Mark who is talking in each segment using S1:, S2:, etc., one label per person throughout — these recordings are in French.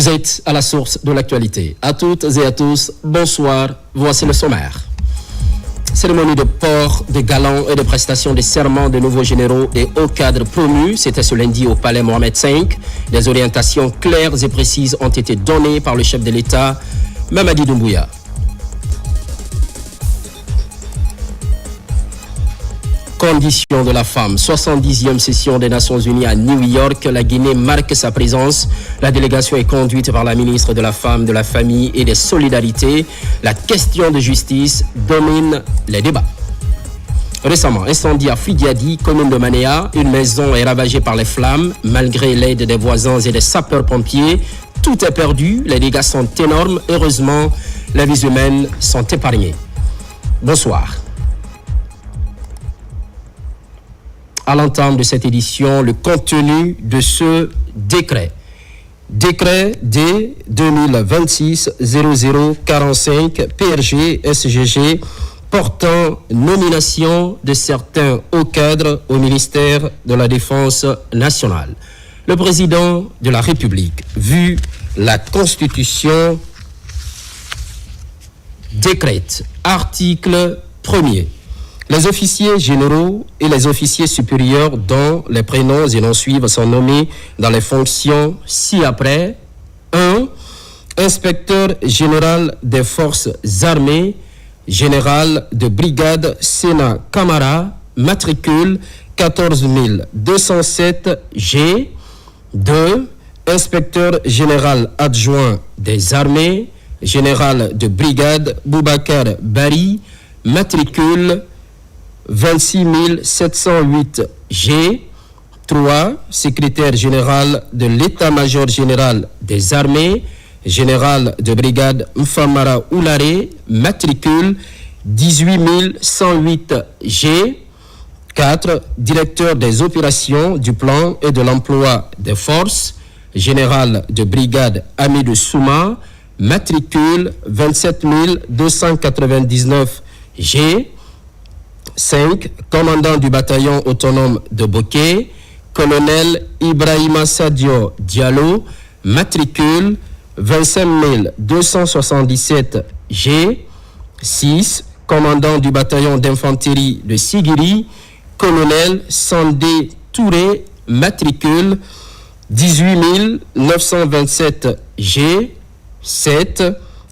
S1: Vous êtes à la source de l'actualité. À toutes et à tous, bonsoir. Voici le sommaire. Cérémonie de port de galons et de prestation de serment de nouveaux généraux et hauts cadres promus. C'était ce lundi au palais Mohamed V. Des orientations claires et précises ont été données par le chef de l'État, Mamadi Doumbouya. Conditions de la femme, 70e session des Nations Unies à New York. La Guinée marque sa présence. La délégation est conduite par la ministre de la Femme, de la Famille et des Solidarités. La question de justice domine les débats. Récemment, incendie à Fidiadi, commune de Manéa. Une maison est ravagée par les flammes. Malgré l'aide des voisins et des sapeurs-pompiers, tout est perdu. Les dégâts sont énormes. Heureusement, les vies humaines sont épargnées. Bonsoir. À l'entame de cette édition, le contenu de ce décret. Décret D 2026-0045 PRG SGG portant nomination de certains hauts cadres au ministère de la Défense nationale. Le président de la République, vu la Constitution, décrète, article 1er. Les officiers généraux et les officiers supérieurs dont les prénoms et noms suivent sont nommés dans les fonctions ci-après. 1. Inspecteur général des forces armées, général de brigade Sénat Camara, matricule 14207 G. 2. Inspecteur général adjoint des armées, général de brigade Boubacar Bari, matricule 26708 G. 3. Secrétaire général de l'état-major général des armées, général de brigade Mfamara Oulare, matricule 18108 G. 4. Directeur des opérations, du plan et de l'emploi des forces, général de brigade Amidou Souma, matricule 27299 G. 5. Commandant du bataillon autonome de Boké, colonel Ibrahima Sadio Diallo, matricule 25277 G. 6. Commandant du bataillon d'infanterie de Sigiri, colonel Sandé Touré, matricule 18927 G. 7.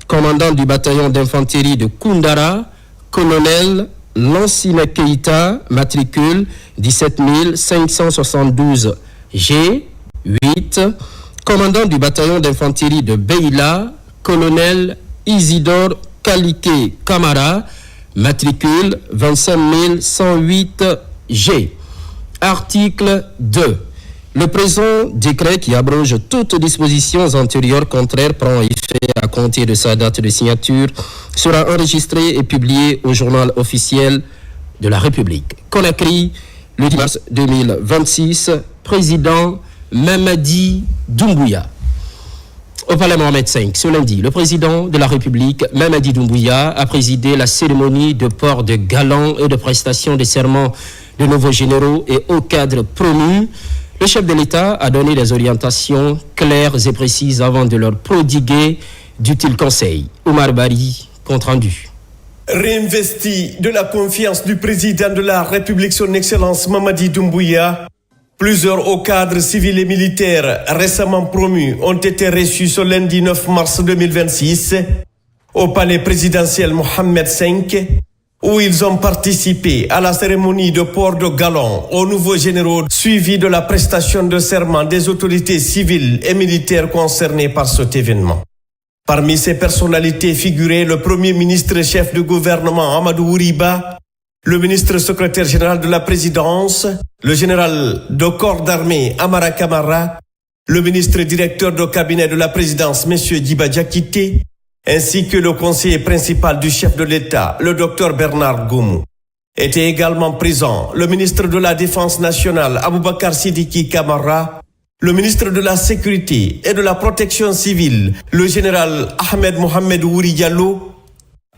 S1: Commandant du bataillon d'infanterie de Koundara, colonel Lansina Keita, matricule 17572 G. 8. Commandant du bataillon d'infanterie de Beila, colonel Isidore Kalike Kamara, matricule 25108 G. Article 2. Le présent décret qui abroge toutes dispositions antérieures contraires prend effet à compter de sa date de signature, sera enregistré et publié au journal officiel de la République. Conakry, le 10 mars 2026, président Mamadi Doumbouya. Au palais Mohamed V, ce lundi, le président de la République, Mamadi Doumbouya, a présidé la cérémonie de port de galons et de prestation de serment de nouveaux généraux et hauts cadres promus. Le chef de l'État a donné des orientations claires et précises avant de leur prodiguer d'utiles conseils. Oumar Bari, compte rendu.
S2: Réinvesti de la confiance du président de la République, son Excellence Mamadi Doumbouya, plusieurs hauts cadres civils et militaires récemment promus ont été reçus ce lundi 9 mars 2026 au palais présidentiel Mohamed V, où ils ont participé à la cérémonie de port de galons aux nouveaux généraux, suivi de la prestation de serment des autorités civiles et militaires concernées par cet événement. Parmi ces personnalités figuraient le Premier ministre chef du gouvernement Amadou Ouriba, le ministre secrétaire général de la présidence, le général de corps d'armée Amara Kamara, le ministre directeur de cabinet de la présidence M. Diba Diakité, ainsi que le conseiller principal du chef de l'État, le docteur Bernard Goumou. Étaient également présents le ministre de la Défense nationale, Aboubakar Sidiki Kamara, le ministre de la Sécurité et de la Protection civile, le général Ahmed Mohamed Ouri Diallo,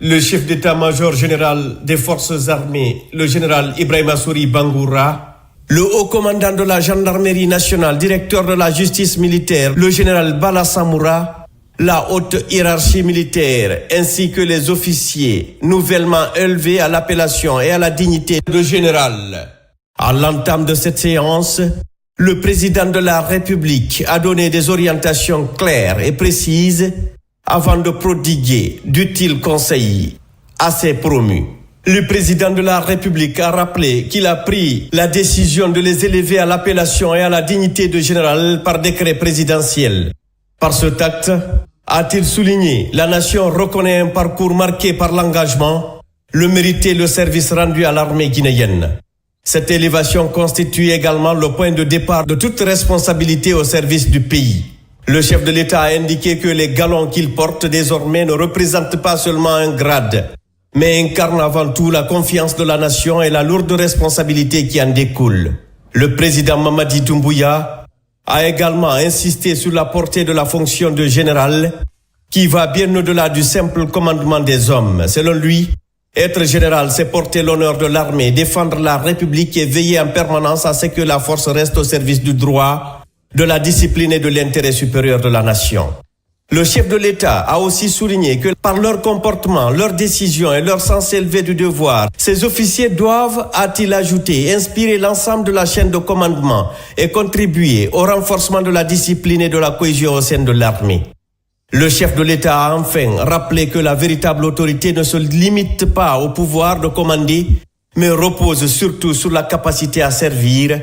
S2: le chef d'état-major général des forces armées, le général Ibrahima Souri Bangoura, Le haut commandant de la gendarmerie nationale, directeur de la justice militaire, le général Bala Samoura, la haute hiérarchie militaire, ainsi que les officiers nouvellement élevés à l'appellation et à la dignité de général. À l'entame de cette séance, le président de la République a donné des orientations claires et précises avant de prodiguer d'utiles conseils à ses promus. Le président de la République a rappelé qu'il a pris la décision de les élever à l'appellation et à la dignité de général par décret présidentiel. Par ce acte, a-t-il souligné, la nation reconnaît un parcours marqué par l'engagement, le mérite et le service rendu à l'armée guinéenne. Cette élévation constitue également le point de départ de toute responsabilité au service du pays. Le chef de l'État a indiqué que les galons qu'il porte désormais ne représentent pas seulement un grade, mais incarnent avant tout la confiance de la nation et la lourde responsabilité qui en découle. Le président Mamadi Doumbouya a également insisté sur la portée de la fonction de général, qui va bien au-delà du simple commandement des hommes. Selon lui, être général, c'est porter l'honneur de l'armée, défendre la République et veiller en permanence à ce que la force reste au service du droit, de la discipline et de l'intérêt supérieur de la nation. Le chef de l'État a aussi souligné que par leur comportement, leurs décisions et leur sens élevé du devoir, ces officiers doivent, a-t-il ajouté, inspirer l'ensemble de la chaîne de commandement et contribuer au renforcement de la discipline et de la cohésion au sein de l'armée. Le chef de l'État a enfin rappelé que la véritable autorité ne se limite pas au pouvoir de commander, mais repose surtout sur la capacité à servir,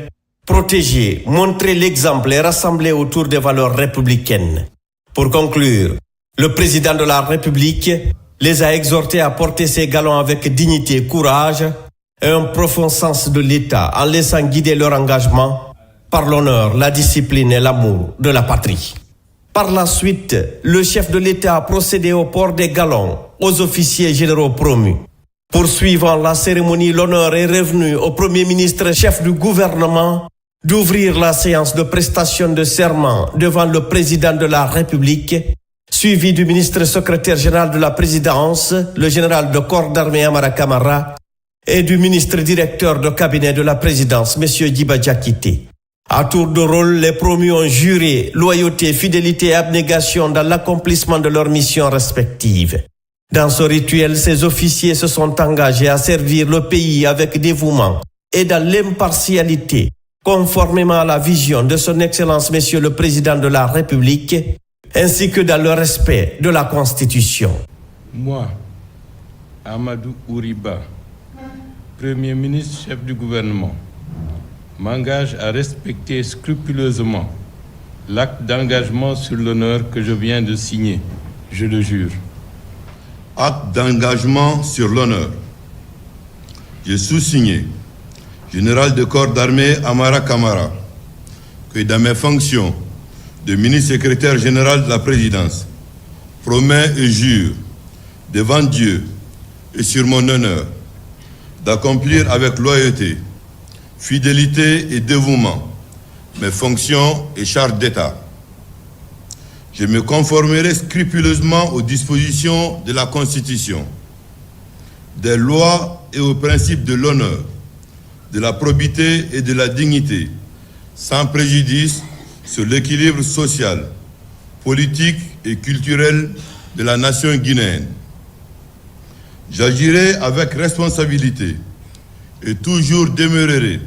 S2: protéger, montrer l'exemple et rassembler autour des valeurs républicaines. Pour conclure, le président de la République les a exhortés à porter ces galons avec dignité, courage et un profond sens de l'État en laissant guider leur engagement par l'honneur, la discipline et l'amour de la patrie. Par la suite, le chef de l'État a procédé au port des galons aux officiers généraux promus. Poursuivant la cérémonie, l'honneur est revenu au Premier ministre chef du gouvernement d'ouvrir la séance de prestation de serment devant le président de la République, suivi du ministre secrétaire général de la présidence, le général de corps d'armée Amara Kamara, et du ministre directeur de cabinet de la présidence, M. Djiba Diakité. À tour de rôle, les promus ont juré loyauté, fidélité et abnégation dans l'accomplissement de leurs missions respectives. Dans ce rituel, ces officiers se sont engagés à servir le pays avec dévouement et dans l'impartialité, conformément à la vision de son Excellence Monsieur le Président de la République, ainsi que dans le respect de la Constitution.
S3: Moi, Amadou Ouriba, Premier ministre, chef du gouvernement, m'engage à respecter scrupuleusement l'acte d'engagement sur l'honneur que je viens de signer. Je le jure.
S4: Acte d'engagement sur l'honneur. J'ai sous-signé, général de corps d'armée Amara Kamara, que dans mes fonctions de ministre secrétaire général de la présidence, promets et jure devant Dieu et sur mon honneur d'accomplir avec loyauté, fidélité et dévouement mes fonctions et charges d'État. Je me conformerai scrupuleusement aux dispositions de la Constitution, des lois et aux principes de l'honneur, de la probité et de la dignité, sans préjudice sur l'équilibre social, politique et culturel de la nation guinéenne. J'agirai avec responsabilité et toujours demeurerai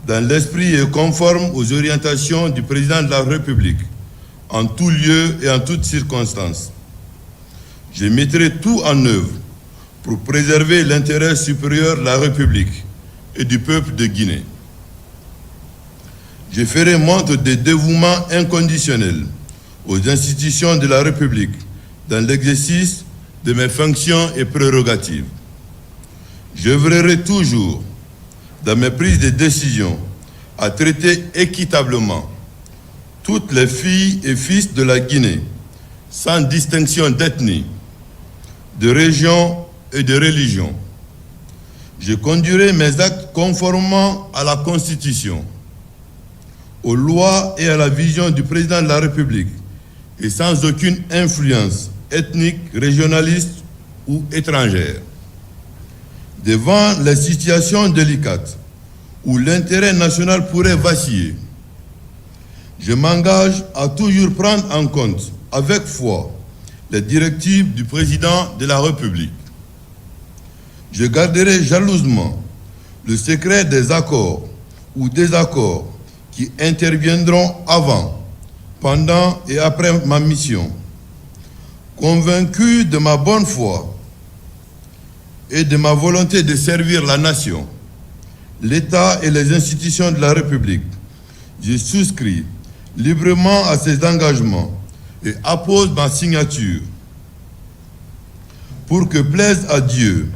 S4: dans l'esprit et conforme aux orientations du président de la République, en tout lieu et en toutes circonstances. Je mettrai tout en œuvre pour préserver l'intérêt supérieur de la République et du peuple de Guinée. Je ferai montre de dévouement inconditionnel aux institutions de la République dans l'exercice de mes fonctions et prérogatives. J'œuvrerai toujours, dans mes prises de décision, à traiter équitablement toutes les filles et fils de la Guinée, sans distinction d'ethnie, de région et de religion. Je conduirai mes actes conformément à la Constitution, aux lois et à la vision du président de la République, et sans aucune influence ethnique, régionaliste ou étrangère. Devant les situations délicates où l'intérêt national pourrait vaciller, je m'engage à toujours prendre en compte avec foi les directives du président de la République. Je garderai jalousement le secret des accords ou désaccords qui interviendront avant, pendant et après ma mission. Convaincu de ma bonne foi et de ma volonté de servir la nation, l'État et les institutions de la République, je souscris librement à ces engagements et appose ma signature pour que plaise à Dieu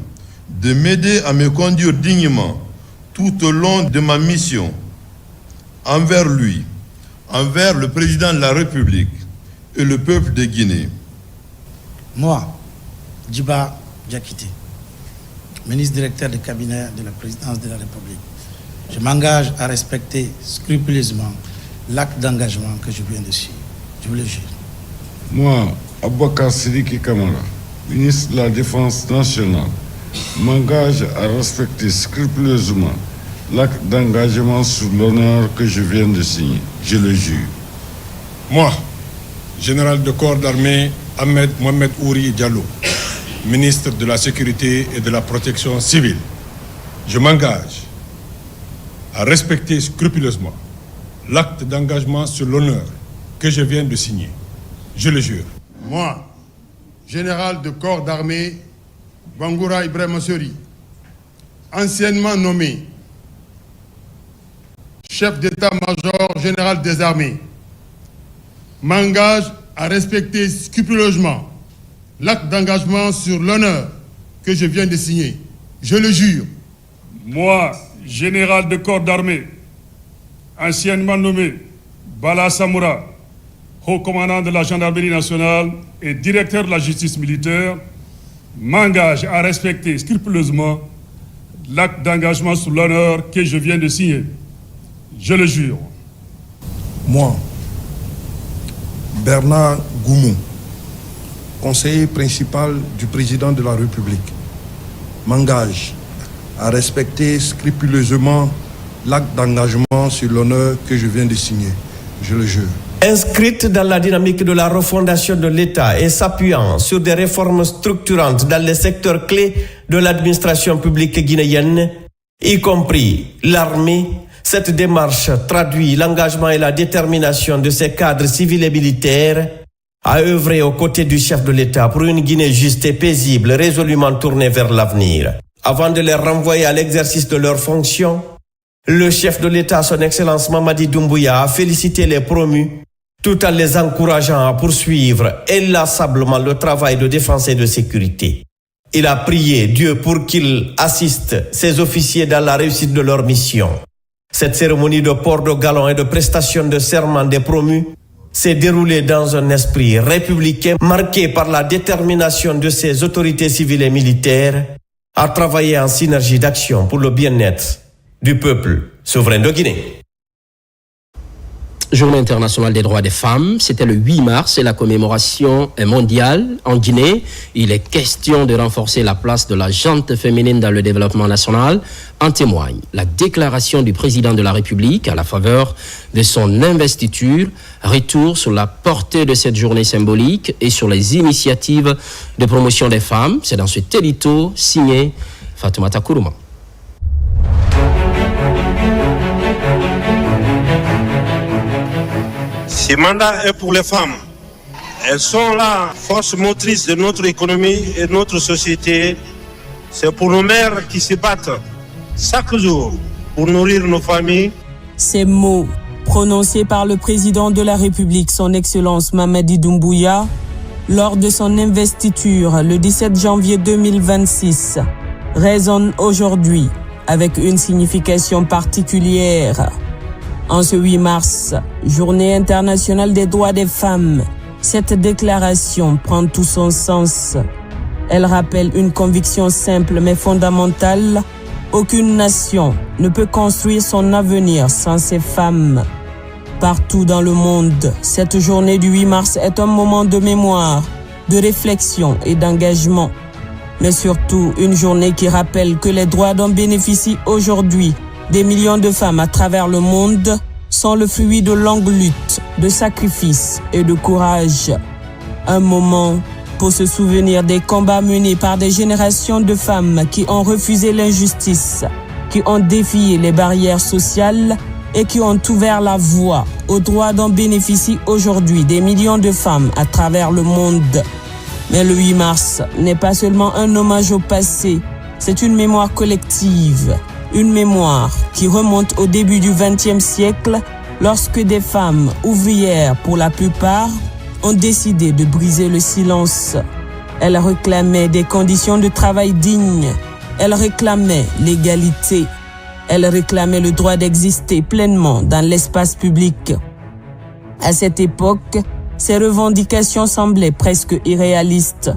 S4: de m'aider à me conduire dignement tout au long de ma mission envers lui, envers le président de la République et le peuple de Guinée.
S5: Moi, Djiba Diakité, ministre directeur du cabinet de la présidence de la République, je m'engage à respecter scrupuleusement l'acte d'engagement que je viens de signer. Je vous le jure.
S6: Moi, Aboubakar Sidiki Kamara, ministre de la Défense nationale, m'engage à respecter scrupuleusement l'acte d'engagement sur l'honneur que je viens de signer. Je le jure.
S7: Moi, général de corps d'armée Ahmed Mohamed Ouri Diallo, ministre de la Sécurité et de la Protection civile, je m'engage à respecter scrupuleusement l'acte d'engagement sur l'honneur que je viens de signer. Je le jure.
S8: Moi, général de corps d'armée Bangoura Ibrahim Sori, anciennement nommé chef d'état-major général des armées, m'engage à respecter scrupuleusement l'acte d'engagement sur l'honneur que je viens de signer. Je le jure.
S9: Moi, général de corps d'armée, anciennement nommé Bala Samoura, haut commandant de la gendarmerie nationale et directeur de la justice militaire, m'engage à respecter scrupuleusement l'acte d'engagement sur l'honneur que je viens de signer. Je le jure.
S10: Moi, Bernard Goumou, conseiller principal du président de la République, m'engage à respecter scrupuleusement l'acte d'engagement sur l'honneur que je viens de signer. Je le jure.
S2: Inscrite dans la dynamique de la refondation de l'État et s'appuyant sur des réformes structurantes dans les secteurs clés de l'administration publique guinéenne, y compris l'armée, cette démarche traduit l'engagement et la détermination de ces cadres civils et militaires à œuvrer aux côtés du chef de l'État pour une Guinée juste et paisible, résolument tournée vers l'avenir. Avant de les renvoyer à l'exercice de leurs fonctions, le chef de l'État, son Excellence Mamadi Doumbouya, a félicité les promus tout en les encourageant à poursuivre inlassablement le travail de défense et de sécurité. Il a prié Dieu pour qu'il assiste ses officiers dans la réussite de leur mission. Cette cérémonie de port de galon et de prestation de serment des promus s'est déroulée dans un esprit républicain marqué par la détermination de ses autorités civiles et militaires à travailler en synergie d'action pour le bien-être du peuple souverain de Guinée.
S1: Journée internationale des droits des femmes, c'était le 8 mars et la commémoration est mondiale en Guinée. Il est question de renforcer la place de la gente féminine dans le développement national. En témoigne la déclaration du président de la République à la faveur de son investiture. Retour sur la portée de cette journée symbolique et sur les initiatives de promotion des femmes. C'est dans ce édito signé Fatoumata Kourouma.
S11: Ce mandat est pour les femmes. Elles sont la force motrice de notre économie et de notre société. C'est pour nos mères qui se battent chaque jour pour nourrir nos familles.
S12: Ces mots, prononcés par le président de la République, son Excellence Mamadi Doumbouya, lors de son investiture le 17 janvier 2026, résonnent aujourd'hui avec une signification particulière. En ce 8 mars, Journée internationale des droits des femmes, cette déclaration prend tout son sens. Elle rappelle une conviction simple mais fondamentale. Aucune nation ne peut construire son avenir sans ses femmes. Partout dans le monde, cette journée du 8 mars est un moment de mémoire, de réflexion et d'engagement. Mais surtout, une journée qui rappelle que les droits dont bénéficient aujourd'hui Des millions de femmes à travers le monde sont le fruit de longues luttes, de sacrifices et de courage. Un moment pour se souvenir des combats menés par des générations de femmes qui ont refusé l'injustice, qui ont défié les barrières sociales et qui ont ouvert la voie aux droits dont bénéficient aujourd'hui des millions de femmes à travers le monde. Mais le 8 mars n'est pas seulement un hommage au passé, c'est une mémoire collective, une mémoire qui remonte au début du XXe siècle lorsque des femmes ouvrières, pour la plupart, ont décidé de briser le silence. Elles réclamaient des conditions de travail dignes, elles réclamaient l'égalité, elles réclamaient le droit d'exister pleinement dans l'espace public. À cette époque, ces revendications semblaient presque irréalistes.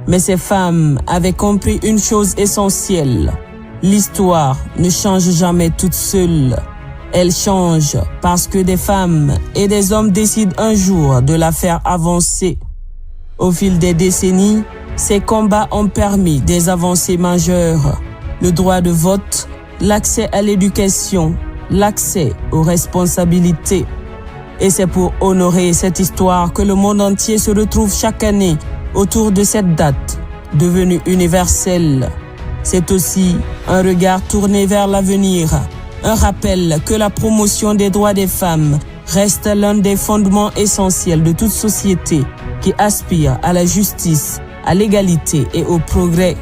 S12: Mais ces femmes avaient compris une chose essentielle. L'histoire ne change jamais toute seule. Elle change parce que des femmes et des hommes décident un jour de la faire avancer. Au fil des décennies, ces combats ont permis des avancées majeures. Le droit de vote, l'accès à l'éducation, l'accès aux responsabilités. Et c'est pour honorer cette histoire que le monde entier se retrouve chaque année autour de cette date, devenue universelle. C'est aussi un regard tourné vers l'avenir, un rappel que la promotion des droits des femmes reste l'un des fondements essentiels de toute société qui aspire à la justice, à l'égalité et au progrès.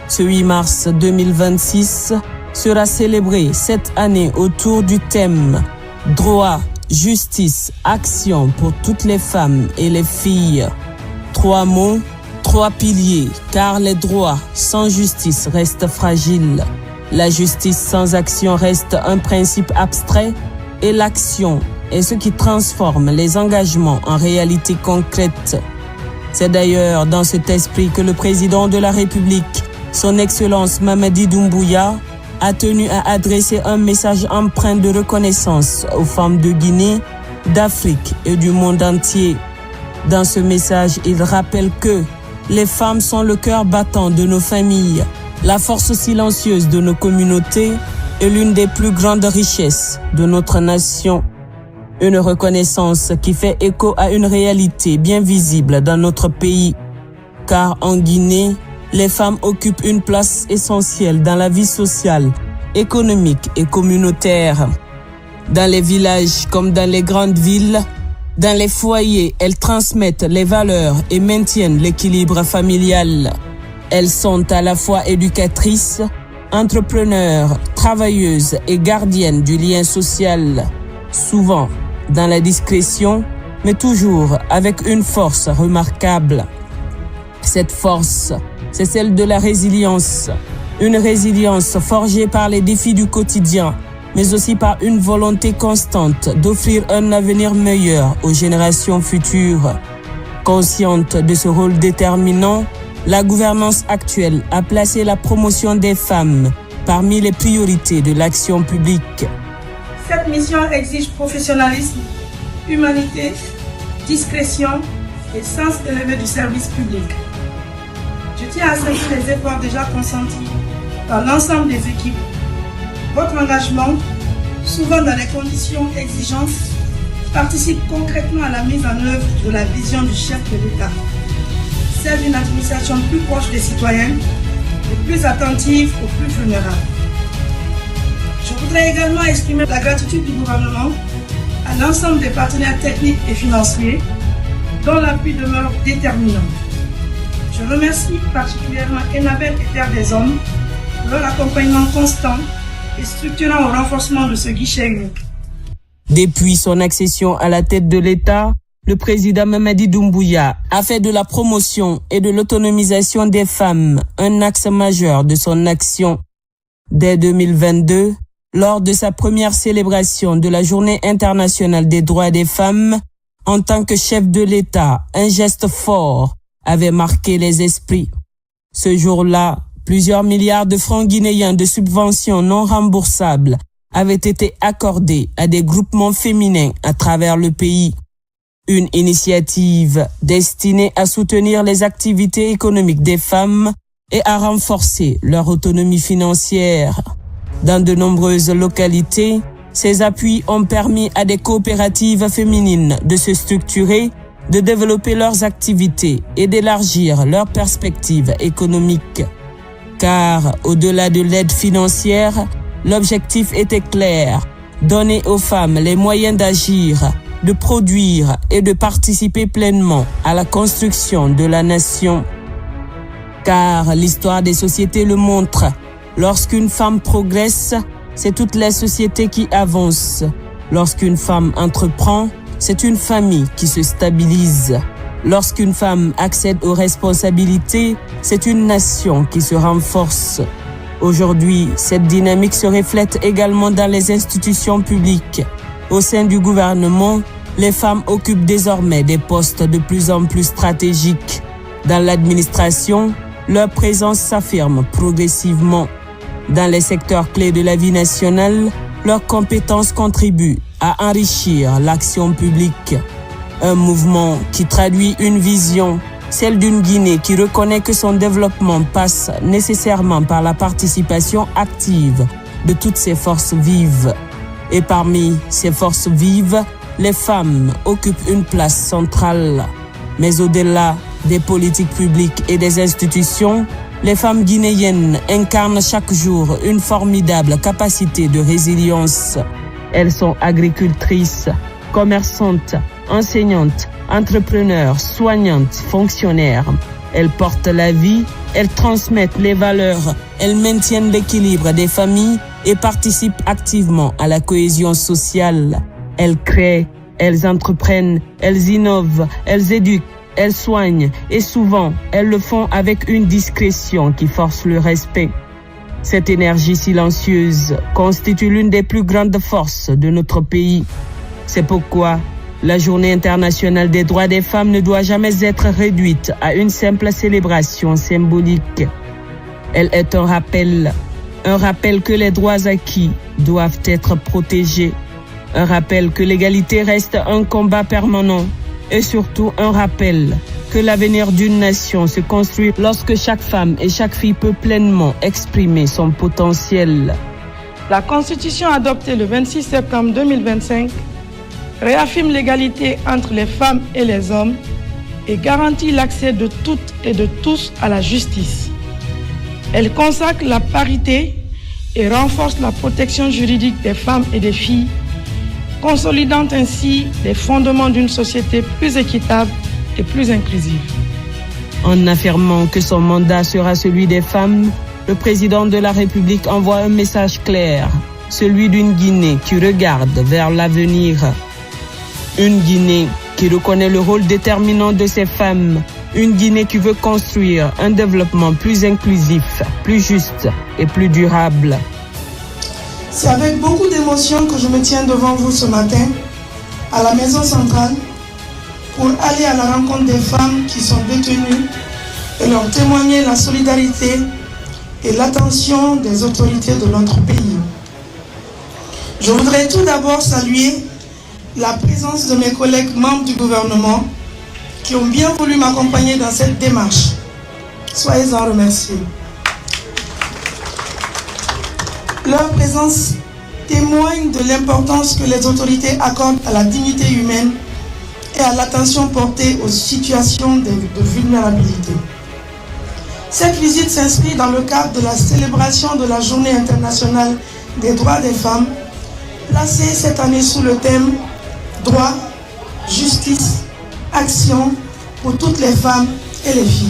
S12: Ce 8 mars 2026 sera célébré cette année autour du thème « Droit, justice, action pour toutes les femmes et les filles ». 3 mots, 3 piliers, car les droits sans justice restent fragiles. La justice sans action reste un principe abstrait et l'action est ce qui transforme les engagements en réalité concrète. C'est d'ailleurs dans cet esprit que le président de la République, son Excellence Mamadi Doumbouya, a tenu à adresser un message empreint de reconnaissance aux femmes de Guinée, d'Afrique et du monde entier. Dans ce message, il rappelle que les femmes sont le cœur battant de nos familles, la force silencieuse de nos communautés et l'une des plus grandes richesses de notre nation. Une reconnaissance qui fait écho à une réalité bien visible dans notre pays. Car en Guinée, les femmes occupent une place essentielle dans la vie sociale, économique et communautaire. Dans les villages comme dans les grandes villes, dans les foyers, elles transmettent les valeurs et maintiennent l'équilibre familial. Elles sont à la fois éducatrices, entrepreneurs, travailleuses et gardiennes du lien social. Souvent dans la discrétion, mais toujours avec une force remarquable. Cette force, c'est celle de la résilience. Une résilience forgée par les défis du quotidien, mais aussi par une volonté constante d'offrir un avenir meilleur aux générations futures. Consciente de ce rôle déterminant, la gouvernance actuelle a placé la promotion des femmes parmi les priorités de l'action publique.
S13: Cette mission exige professionnalisme, humanité, discrétion et sens élevé du service public. Je tiens à saluer les efforts déjà consentis par l'ensemble des équipes. Votre engagement, souvent dans des conditions exigeantes, participe concrètement à la mise en œuvre de la vision du chef de l'État, celle d'une administration plus proche des citoyens et plus attentive aux plus vulnérables. Je voudrais également exprimer la gratitude du gouvernement à l'ensemble des partenaires techniques et financiers dont l'appui demeure déterminant. Je remercie particulièrement Enabel et Terre des Hommes pour leur accompagnement constant et structurant au renforcement de ce guichet unique.
S12: Depuis son accession à la tête de l'État, le président Mamadi Doumbouya a fait de la promotion et de l'autonomisation des femmes un axe majeur de son action. Dès 2022, lors de sa première célébration de la Journée internationale des droits des femmes, en tant que chef de l'État, un geste fort avait marqué les esprits. Ce jour-là, plusieurs milliards de francs guinéens de subventions non remboursables avaient été accordés à des groupements féminins à travers le pays. Une initiative destinée à soutenir les activités économiques des femmes et à renforcer leur autonomie financière. Dans de nombreuses localités, ces appuis ont permis à des coopératives féminines de se structurer, de développer leurs activités et d'élargir leurs perspectives économiques. Car au-delà de l'aide financière, l'objectif était clair, donner aux femmes les moyens d'agir, de produire et de participer pleinement à la construction de la nation. Car l'histoire des sociétés le montre, lorsqu'une femme progresse, c'est toute la société qui avance. Lorsqu'une femme entreprend, c'est une famille qui se stabilise. Lorsqu'une femme accède aux responsabilités, c'est une nation qui se renforce. Aujourd'hui, cette dynamique se reflète également dans les institutions publiques. Au sein du gouvernement, les femmes occupent désormais des postes de plus en plus stratégiques. Dans l'administration, leur présence s'affirme progressivement. Dans les secteurs clés de la vie nationale, leurs compétences contribuent à enrichir l'action publique. Un mouvement qui traduit une vision, celle d'une Guinée qui reconnaît que son développement passe nécessairement par la participation active de toutes ses forces vives. Et parmi ces forces vives, les femmes occupent une place centrale. Mais au-delà des politiques publiques et des institutions, les femmes guinéennes incarnent chaque jour une formidable capacité de résilience. Elles sont agricultrices, commerçantes, enseignantes, entrepreneurs, soignantes, fonctionnaires. Elles portent la vie, elles transmettent les valeurs, elles maintiennent l'équilibre des familles et participent activement à la cohésion sociale. Elles créent, elles entreprennent, elles innovent, elles éduquent, elles soignent et souvent, elles le font avec une discrétion qui force le respect. Cette énergie silencieuse constitue l'une des plus grandes forces de notre pays. C'est pourquoi la Journée internationale des droits des femmes ne doit jamais être réduite à une simple célébration symbolique. Elle est un rappel que les droits acquis doivent être protégés, un rappel que l'égalité reste un combat permanent et surtout un rappel que l'avenir d'une nation se construit lorsque chaque femme et chaque fille peut pleinement exprimer son potentiel.
S13: La Constitution adoptée le 26 septembre 2025 réaffirme l'égalité entre les femmes et les hommes et garantit l'accès de toutes et de tous à la justice. Elle consacre la parité et renforce la protection juridique des femmes et des filles, consolidant ainsi les fondements d'une société plus équitable et plus inclusive.
S12: En affirmant que son mandat sera celui des femmes, le président de la République envoie un message clair, celui d'une Guinée qui regarde vers l'avenir. Une Guinée qui reconnaît le rôle déterminant de ces femmes, une Guinée qui veut construire un développement plus inclusif, plus juste et plus durable.
S13: C'est avec beaucoup d'émotion que je me tiens devant vous ce matin, à la Maison Centrale, pour aller à la rencontre des femmes qui sont détenues et leur témoigner la solidarité et l'attention des autorités de notre pays. Je voudrais tout d'abord saluer la présence de mes collègues membres du gouvernement qui ont bien voulu m'accompagner dans cette démarche. Soyez-en remerciés. Leur présence témoigne de l'importance que les autorités accordent à la dignité humaine et à l'attention portée aux situations de vulnérabilité. Cette visite s'inscrit dans le cadre de la célébration de la Journée internationale des droits des femmes, placée cette année sous le thème « Droit, justice, action pour toutes les femmes et les filles ».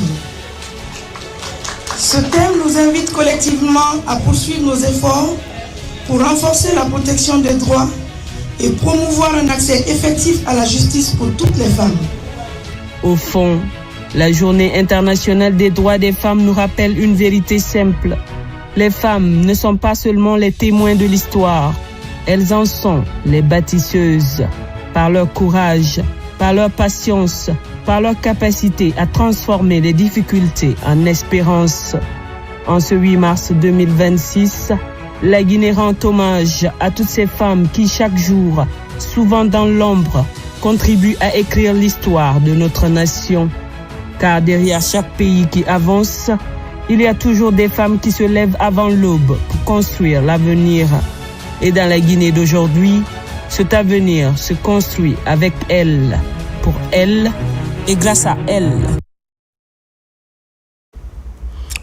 S13: Ce thème nous invite collectivement à poursuivre nos efforts pour renforcer la protection des droits et promouvoir un accès effectif à la justice pour toutes les femmes.
S12: Au fond, la Journée internationale des droits des femmes nous rappelle une vérité simple. Les femmes ne sont pas seulement les témoins de l'histoire, elles en sont les bâtisseuses. Par leur courage, par leur patience, par leur capacité à transformer les difficultés en espérance. En ce 8 mars 2026, la Guinée rend hommage à toutes ces femmes qui, chaque jour, souvent dans l'ombre, contribuent à écrire l'histoire de notre nation. Car derrière chaque pays qui avance, il y a toujours des femmes qui se lèvent avant l'aube pour construire l'avenir. Et dans la Guinée d'aujourd'hui, cet avenir se construit avec elles, pour elles et grâce à elles.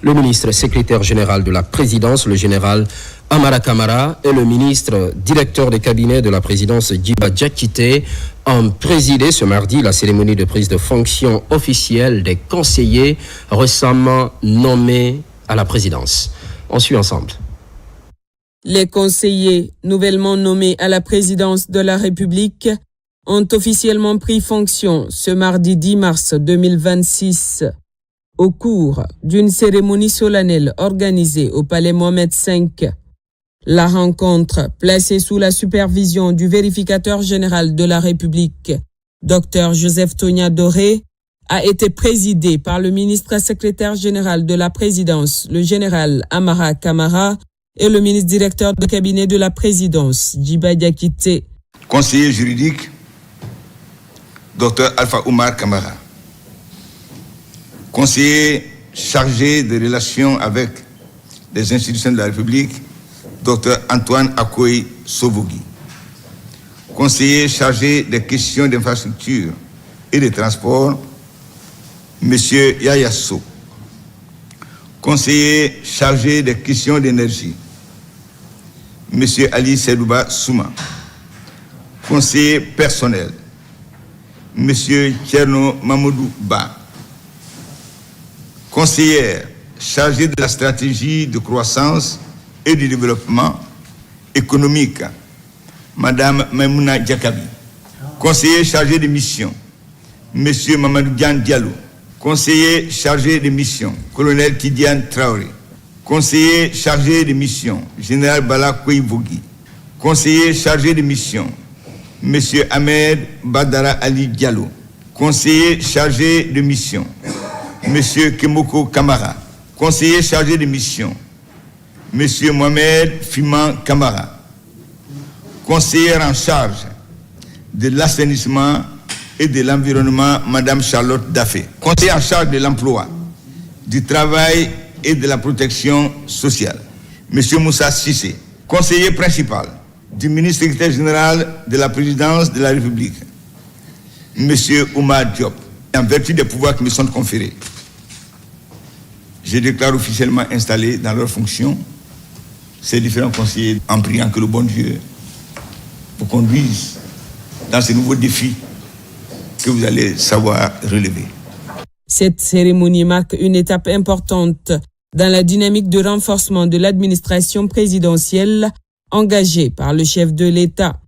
S1: Le ministre secrétaire général de la présidence, le général Amara Kamara, et le ministre directeur des cabinets de la présidence, Djiba Diakité, ont présidé ce mardi la cérémonie de prise de fonction officielle des conseillers récemment nommés à la présidence. On suit ensemble.
S12: Les conseillers nouvellement nommés à la présidence de la République ont officiellement pris fonction ce mardi 10 mars 2026. Au cours d'une cérémonie solennelle organisée au Palais Mohamed V. La rencontre, placée sous la supervision du vérificateur général de la République, Dr Joseph Tonia Doré, a été présidée par le ministre secrétaire général de la présidence, le général Amara Kamara, et le ministre directeur de cabinet de la présidence, Djiba Diakité.
S14: Conseiller juridique, Dr Alpha Oumar Kamara. Conseiller chargé des relations avec les institutions de la République, Dr Antoine Akoy Sovogui. Conseiller chargé des questions d'infrastructure et de transport, M. Yaya So. Conseiller chargé des questions d'énergie, M. Ali Sedouba Souma. Conseiller personnel, M. Tcherno Mamoudou Ba. Conseillère chargée de la stratégie de croissance et du développement économique, Madame Maimouna Diakabi. Conseiller chargé de mission, Monsieur Mamadou Dian Diallo. Conseiller chargé de mission, Colonel Tidiane Traoré. Conseiller chargé de mission, Général Bala Kouivogui. Conseiller chargé de mission, Monsieur Ahmed Badara Ali Diallo. Conseiller chargé de mission, Monsieur Kemoko Kamara. Conseiller chargé de mission, Monsieur Mohamed Fiman Kamara. Conseillère en charge de l'assainissement et de l'environnement, Madame Charlotte Daffé. Conseiller en charge de l'emploi, du travail et de la protection sociale, Monsieur Moussa Sissé. Conseiller principal du ministre secrétaire général de la présidence de la République, Monsieur Oumar Diop. En vertu des pouvoirs qui me sont conférés, je déclare officiellement installés dans leurs fonctions ces différents conseillers en priant que le bon Dieu vous conduise dans ces nouveaux défis que vous allez savoir relever.
S12: Cette cérémonie marque une étape importante dans la dynamique de renforcement de l'administration présidentielle engagée par le chef de l'État.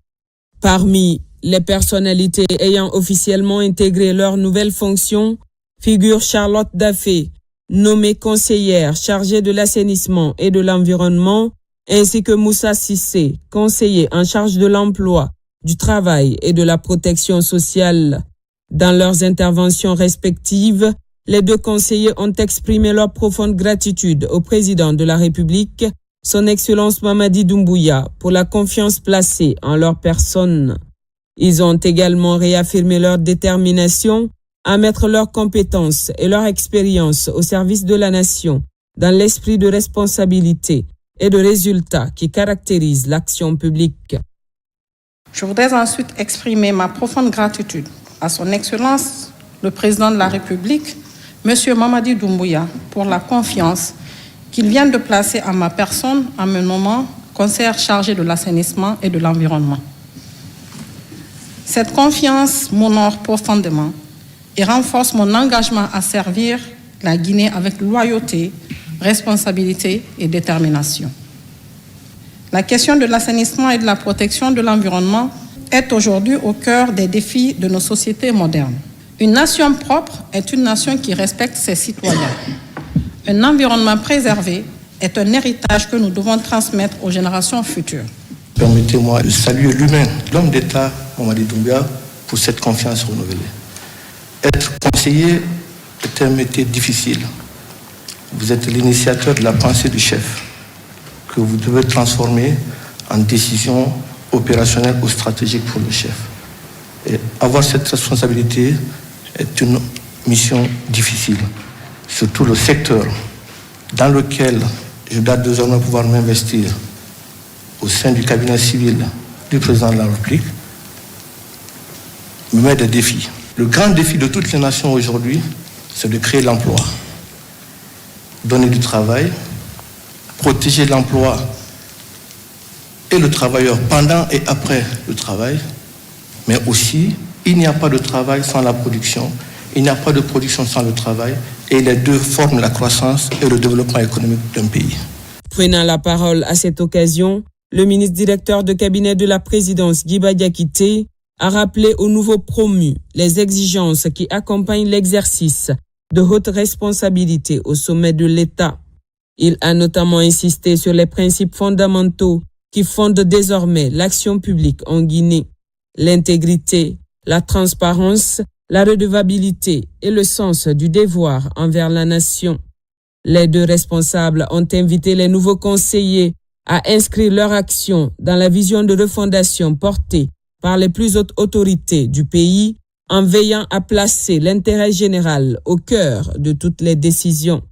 S12: Parmi les personnalités ayant officiellement intégré leurs nouvelles fonctions figure Charlotte Daffé, nommée conseillère chargée de l'assainissement et de l'environnement, ainsi que Moussa Sissé, conseiller en charge de l'emploi, du travail et de la protection sociale. Dans leurs interventions respectives, les deux conseillers ont exprimé leur profonde gratitude au président de la République, son Excellence Mamadi Doumbouya, pour la confiance placée en leur personne. Ils ont également réaffirmé leur détermination à mettre leurs compétences et leur expérience au service de la nation, dans l'esprit de responsabilité et de résultats qui caractérisent l'action publique.
S15: Je voudrais ensuite exprimer ma profonde gratitude à son Excellence, le Président de la République, M. Mamadi Doumbouya, pour la confiance qu'il vient de placer à ma personne en me nommant conseillère chargée de l'assainissement et de l'environnement. Cette confiance m'honore profondément et renforce mon engagement à servir la Guinée avec loyauté, responsabilité et détermination. La question de l'assainissement et de la protection de l'environnement est aujourd'hui au cœur des défis de nos sociétés modernes. Une nation propre est une nation qui respecte ses citoyens. Un environnement préservé est un héritage que nous devons transmettre aux générations futures.
S16: Permettez-moi de saluer l'humain, l'homme d'État, Mamadi Doumbouya, pour cette confiance renouvelée. Être conseiller est un métier difficile. Vous êtes l'initiateur de la pensée du chef, que vous devez transformer en décision opérationnelle ou stratégique pour le chef. Et avoir cette responsabilité est une mission difficile. Surtout le secteur dans lequel je dois désormais pouvoir m'investir au sein du cabinet civil du président de la République, me met des défis. Le grand défi de toutes les nations aujourd'hui, c'est de créer l'emploi, donner du travail, protéger l'emploi et le travailleur pendant et après le travail, mais aussi, il n'y a pas de travail sans la production, il n'y a pas de production sans le travail, et les deux forment la croissance et le développement économique d'un pays.
S12: Prenant la parole à cette occasion, le ministre directeur de cabinet de la présidence, Guiba Diakité, a rappelé aux nouveaux promus les exigences qui accompagnent l'exercice de hautes responsabilités au sommet de l'État. Il a notamment insisté sur les principes fondamentaux qui fondent désormais l'action publique en Guinée: l'intégrité, la transparence, la redevabilité et le sens du devoir envers la nation. Les deux responsables ont invité les nouveaux conseillers à inscrire leur action dans la vision de refondation portée par les plus hautes autorités du pays, en veillant à placer l'intérêt général au cœur de toutes les décisions.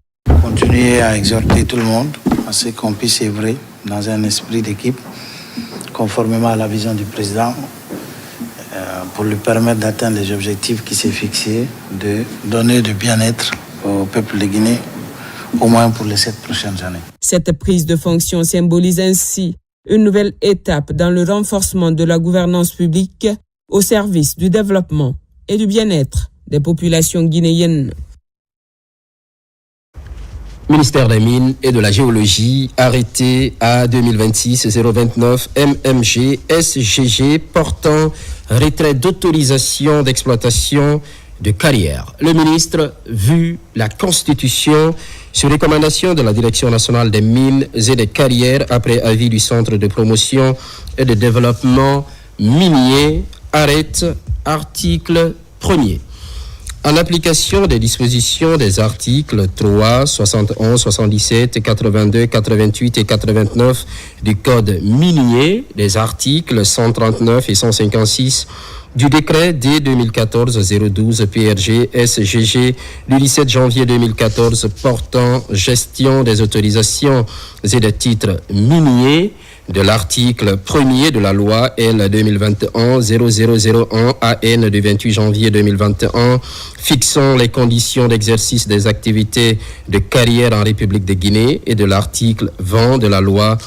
S5: Continuer à exhorter tout le monde à ce qu'on puisse œuvrer dans un esprit d'équipe, conformément à la vision du président, pour lui permettre d'atteindre les objectifs qui s'est fixés, de donner du bien-être au peuple de Guinée, au moins pour les 7 prochaines années.
S12: Cette prise de fonction symbolise ainsi une nouvelle étape dans le renforcement de la gouvernance publique au service du développement et du bien-être des populations guinéennes.
S1: Ministère des Mines et de la Géologie, arrêté à 2026-029 MMG SGG portant retrait d'autorisation d'exploitation de carrière. Le ministre, vu la Constitution, sur recommandation de la Direction nationale des mines et des carrières, après avis du Centre de promotion et de développement minier, arrête article 1er. En application des dispositions des articles 3, 71, 77, 82, 88 et 89 du Code minier, des articles 139 et 156 du décret D 2014-012 PRG SGG du 17 janvier 2014 portant gestion des autorisations et des titres miniers, de l'article 1er de la loi L 2021-0001 AN du 28 janvier 2021 fixant les conditions d'exercice des activités de carrière en République de Guinée et de l'article 20 de la loi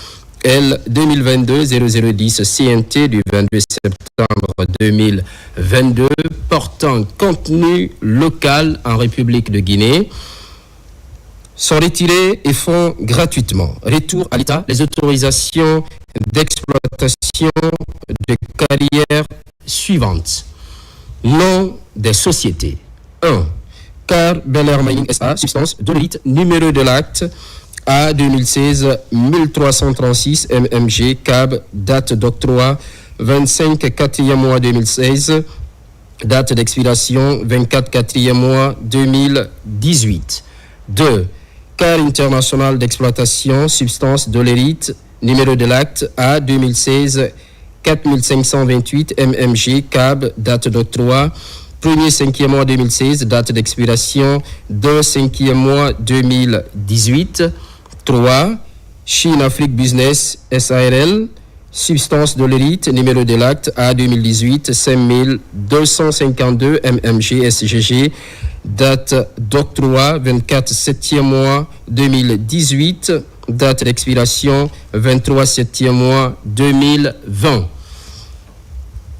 S1: L 2022-0010 CNT du 22 septembre 2022 portant contenu local en République de Guinée sont retirés et font gratuitement retour à l'État les autorisations d'exploitation de carrière suivantes. Nom des sociétés. 1. Car Bel Air Mining SA, substance dolomite, numéro de l'acte A 2016 1336 MMG CAB, date d'octroi 25 4e mois 2016, date d'expiration 24 4e mois 2018. 2. Car international d'exploitation, substance dolérite, numéro de l'acte A 2016 4528 MMG CAB, date d'octroi 1er 5e mois 2016, date d'expiration 2 5e mois 2018. 3. Chine Afrique Business SARL, substance dolérite, numéro de l'acte A 2018 5252 MMG SGG, date d'octroi 24 7e mois 2018, date d'expiration 23 7e mois 2020.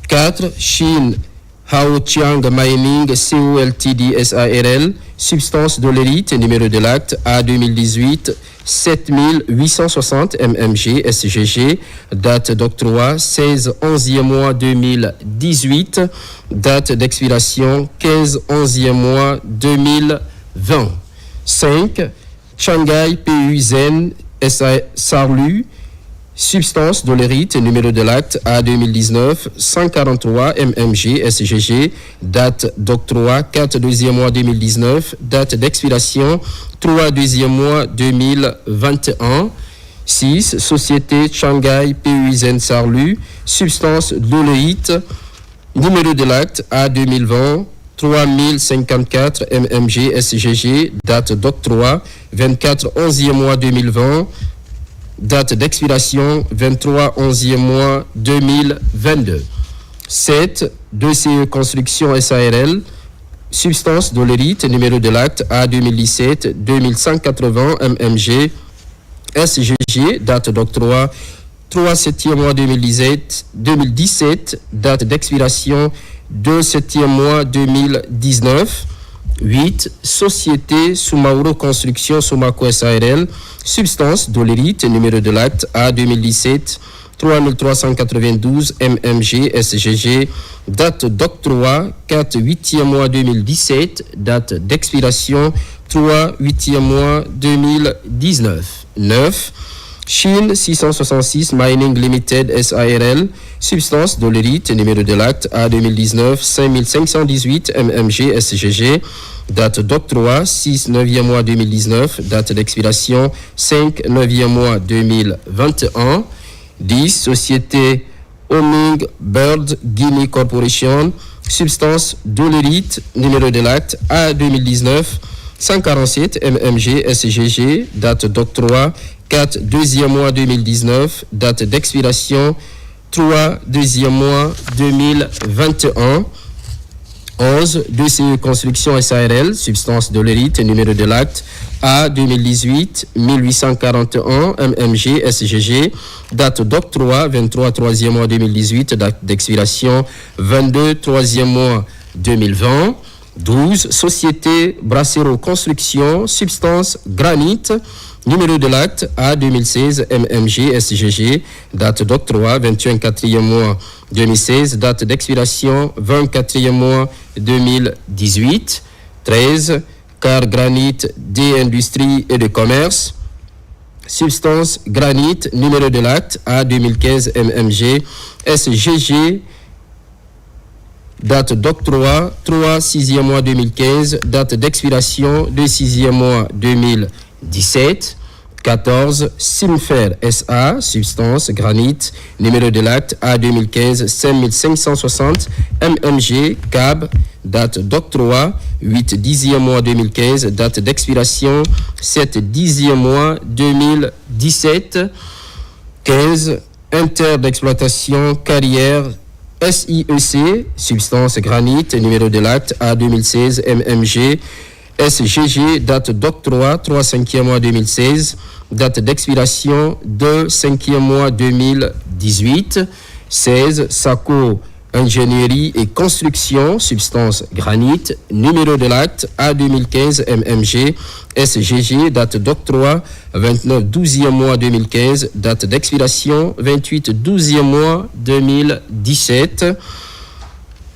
S1: 4. Chine Haotiang Mining CO Ltd SARL, substance dolérite, numéro de l'acte A 2018 7860 MMG SGG, date d'octroi 16 11e mois 2018, date d'expiration 15 11e mois 2020. 5. Shanghai PUZN Sarlu, substance dolérite, numéro de l'acte A 2019 143 MMG SGG, date d'octroi 4 2e mois 2019, date d'expiration 3 2e mois 2021. 6. Société Shanghai PUZN Sarlu, substance dolérite, numéro de l'acte A 2020 3054 mmg SGG, date d'octroi 24 11e mois 2020, date d'expiration 23 11e mois 2022. 7. Dossier construction SARL, substance dolérite, numéro de l'acte A 2017 2180 mmg SGG, date d'octroi 3 7e mois 2017, date d'expiration 2 7e mois 2019. 8. Société Soumaoro Construction Soumaco SARL, substance dolérite, numéro de l'acte A 2017 3392 mmg SGG, date d'octroi 4 8e mois 2017, date d'expiration 3 8e mois 2019. 9. Chine 666 Mining Limited SARL, substance dolérite, numéro de l'acte A 2019 5518 mmg SGG, date d'octroi 6 9e mois 2019, date d'expiration 5 9e mois 2021. 10. Société Oming Bird Guinea Corporation, substance dolérite, numéro de l'acte A 2019 147 mmg SGG, date d'octroi 4 2e mois 2019, date d'expiration 3 2e mois 2021. 11. Dossier construction SARL, substance dolérite, numéro de l'acte A 2018 1841 mmg SGG, date d'octroi 23 3e mois 2018, date d'expiration 22 3e mois 2020. 12. Société Bracero Construction, substance granite, numéro de l'acte A 2016 mmg SGG, date d'octroi 21 4e mois 2016, date d'expiration 24e mois 2018. 13. Car Granite des Industries et de Commerce, substance granite, numéro de l'acte A 2015 mmg SGG, date d'octroi 3 6e mois 2015, date d'expiration 2 6e mois 2017. 14. Simfer SA, substance granite, numéro de l'acte A 2015 5560 mmg CAB, date d'octroi 8 10e mois 2015, date d'expiration 7 10e mois 2017. 15. Inter d'exploitation carrière SIEC, substance granite, numéro de l'acte A 2016 mmg SGG, date d'octroi 3 5e mois 2016, date d'expiration 2 5e mois 2018. 16. SACO Ingénierie et Construction, substance granite, numéro de l'acte A 2015 mmg SGG, date d'octroi 29 12e mois 2015, date d'expiration 28 12e mois 2017.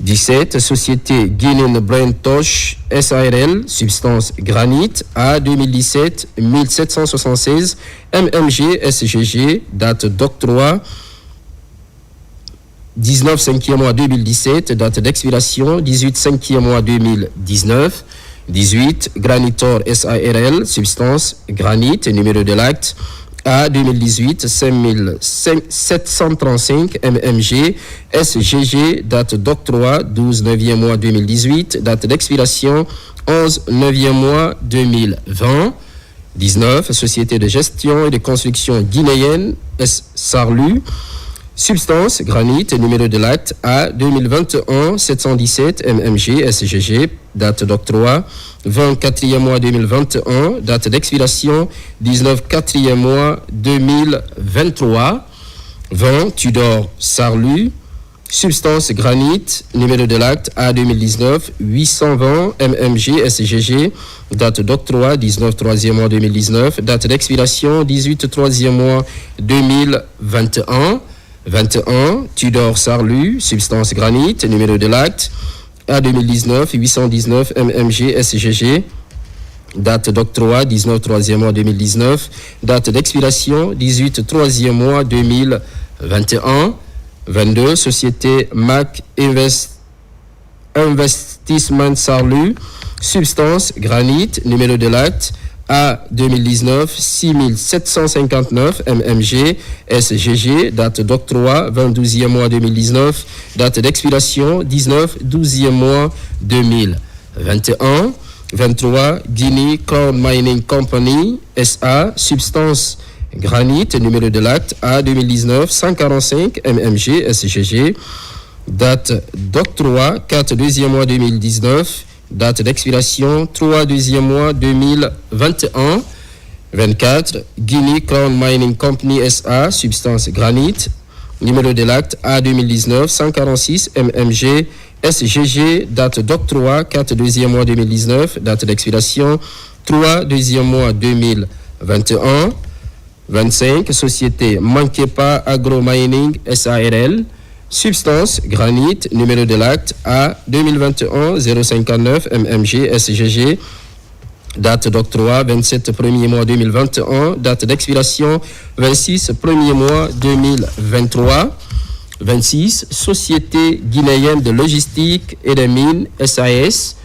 S1: 17. Société Guinan Braintosh SARL, substance granite, A 2017 1776 mmg SGG, date d'octroi 19 5e mois 2017, date d'expiration 18 5e mois 2019. 18. Granitor SARL, substance granite, numéro de l'acte A 2018 5735 mmg SGG, date d'octroi 12 9e mois 2018, date d'expiration 11 9e mois 2020. 19. Société de gestion et de construction guinéenne SARLU, substance granite, numéro de l'acte A 2021 717 mmg SGG, date d'octroi 24e mois 2021, date d'expiration 19 4e mois 2023. 20. Tudor Sarlu, substance granite, numéro de l'acte A 2019 820 mmg SGG, date d'octroi 19 3e mois 2019, date d'expiration 18 3e mois 2021. 21. Tudor Sarlu, substance granite, numéro de l'acte A 2019 819 mmg SGG, date d'octroi 19 3e mois 2019, date d'expiration 18 3e mois 2021. 22. Société Mac Investissement Sarlu, substance granite, numéro de l'acte A 2019 6759 mmg SGG, date d'octroi 22e mois 2019, date d'expiration 12e mois 2021. 23 Guinea Crown Mining Company SA, substance granite, numéro de l'acte A 2019 145 mmg SGG, date d'octroi 4 2e mois 2019, date d'expiration 3 2e mois 2021. 24 Guinea Crown Mining Company SA, substance granite, numéro de l'acte A 2019 146 mmg SGG, date d'octroi 4 2e mois 2019, date d'expiration 3 2e mois 2021. 25 Société Mankepa Agro Mining SARL, substance granite, numéro de l'acte A 2021 059 mmg SGG, date d'octroi 27 1er mois 2021, date d'expiration 26 1er mois 2023. 26 Société guinéenne de logistique et de mines SAS,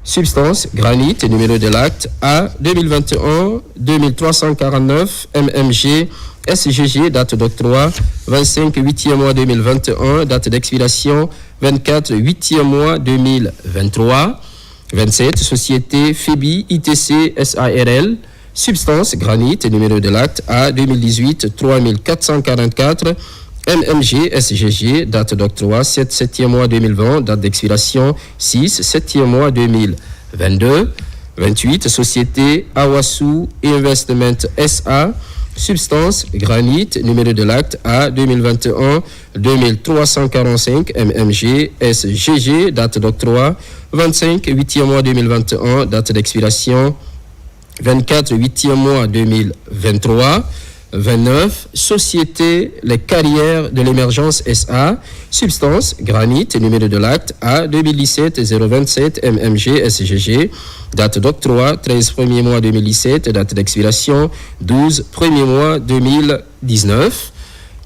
S1: substance granite, numéro de l'acte A 2021 2349 mmg SGG, date d'octroi 25 8e mois 2021, date d'expiration 24 8e mois 2023. 27 Société Phoebe ITC SARL, substance granite, numéro de l'acte A 2018 3444 mmg SGG, date d'octroi 7 7e mois 2020, date d'expiration 6 7e mois 2022. 28 Société Awasu Investment SA, substance granite, numéro de l'acte A 2021 2345 mmg SGG, date d'octroi 25 8e mois 2021, date d'expiration 24 8e mois 2023. 29 Société Les Carrières de l'Émergence SA, substance granite, numéro de l'acte A 2017 027 mmg SGG, date d'octroi 13 1er mois 2017, date d'expiration 12 1er mois 2019.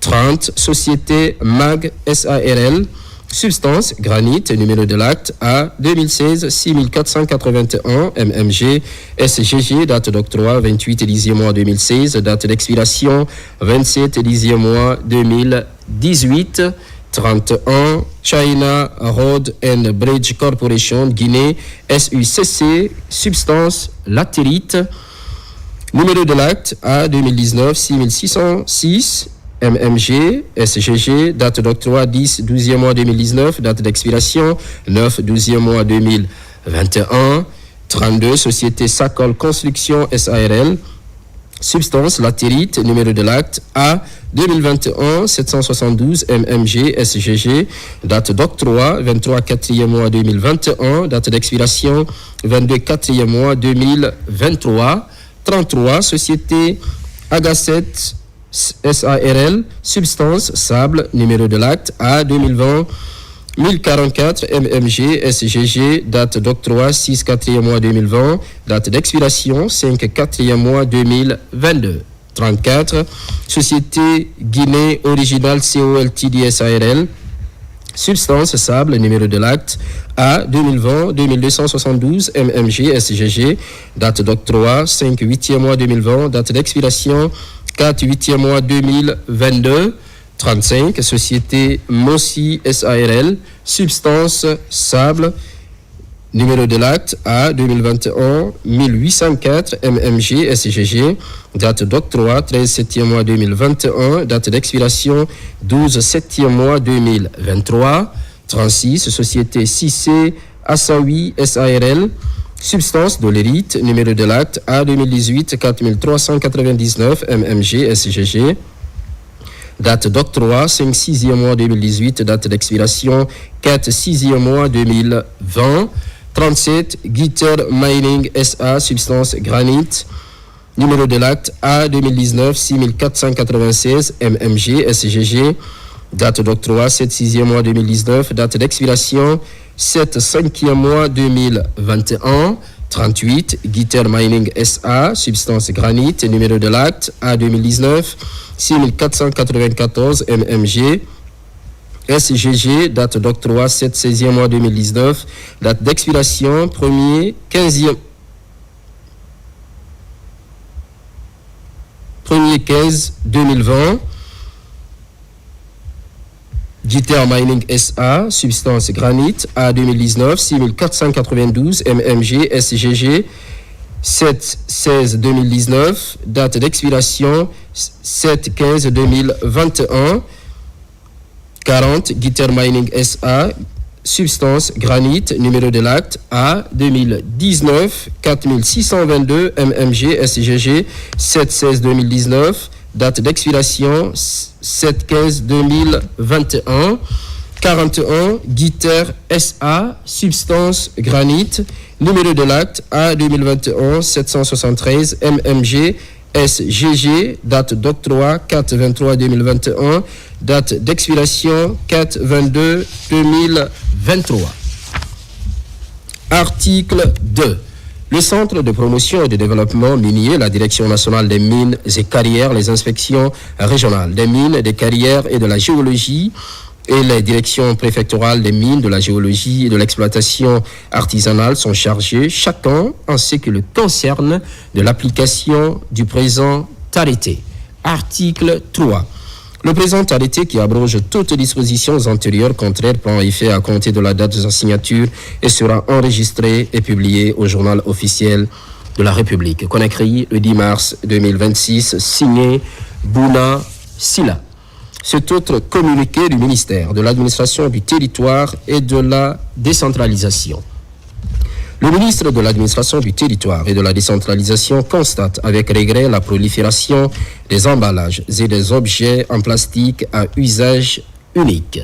S1: 30 Société MAG SARL, substance granite, numéro de l'acte A 2016 6481 mmg SGG, date d'octroi 28 10e mois 2016, date d'expiration 27 10e mois 2018. 31 China Road and Bridge Corporation Guinée SUCC, substance latérite, numéro de l'acte A 2019 6606 mmg SGG, date d'octroi 10 12e mois 2019, date d'expiration 9 12e mois 2021. 32 Société Sacol Construction SARL, substance latérite, numéro de l'acte A 2021 772 mmg SGG, date d'octroi 23 4e mois 2021, date d'expiration 22 4e mois 2023. 33 Société Agacet SARL, substance sable, numéro de l'acte A 2020 1044 mmg SGG, date d'octroi 6 4e mois 2020, date d'expiration 5 4e mois 2022. 34 Société Guinée Originale COLTD SARL, substance sable, numéro de l'acte A 2020 2272 mmg SGG, date d'octroi 5 8e mois 2020, date d'expiration 4 8e mois 2022. 35 Société Mossi SARL, substance sable, numéro de l'acte A 2021 1804 mmg SGG, date d'octroi 13 7e mois 2021, date d'expiration 12 7e mois 2023. 36 Société Cissé Assaoui SARL, substance dolérite, numéro de l'acte A 2018 4399 mmg SGG, date d'octroi 5 6e mois 2018, date d'expiration 4 6e mois 2020. 37 Guiter Mining SA, substance granite, numéro de l'acte A 2019 6496 mmg SGG, date d'octroi 7 6e mois 2019, date d'expiration 7 5e mois 2021. 38 Guiter Mining SA, substance granite, numéro de l'acte A 2019 6494 mmg SGG, date d'octroi 7 16e mois 2019, date d'expiration 1er 15e 1er 15 2020. Gitter Mining SA, substance granite, A 2019, 6492 mmg SGG, 7-16-2019, date d'expiration 7-15-2021. 40, Gitter Mining SA, substance granite, numéro de l'acte A 2019, 4622 mmg SGG, 7-16-2019, date d'expiration 7-15-2021. 41, Gitter SA, substance granite, numéro de l'acte A 2021, 773 mmg SGG, date d'octroi 4-23-2021, date d'expiration 4-22-2023. Article 2. Le Centre de promotion et de développement minier, la Direction nationale des mines et carrières, les inspections régionales des mines, des carrières et de la géologie et les directions préfectorales des mines, de la géologie et de l'exploitation artisanale sont chargés, chacun en ce qui le concerne, de l'application du présent arrêté. Article 3. Le présent arrêté qui abroge toutes dispositions antérieures contraires prend effet à compter de la date de sa signature et sera enregistré et publié au journal officiel de la République. Conakry, le 10 mars 2026, signé Bouna Silla. Cet autre communiqué du ministère de l'administration du territoire et de la décentralisation. Le ministre de l'administration du territoire et de la décentralisation constate avec regret la prolifération des emballages et des objets en plastique à usage unique.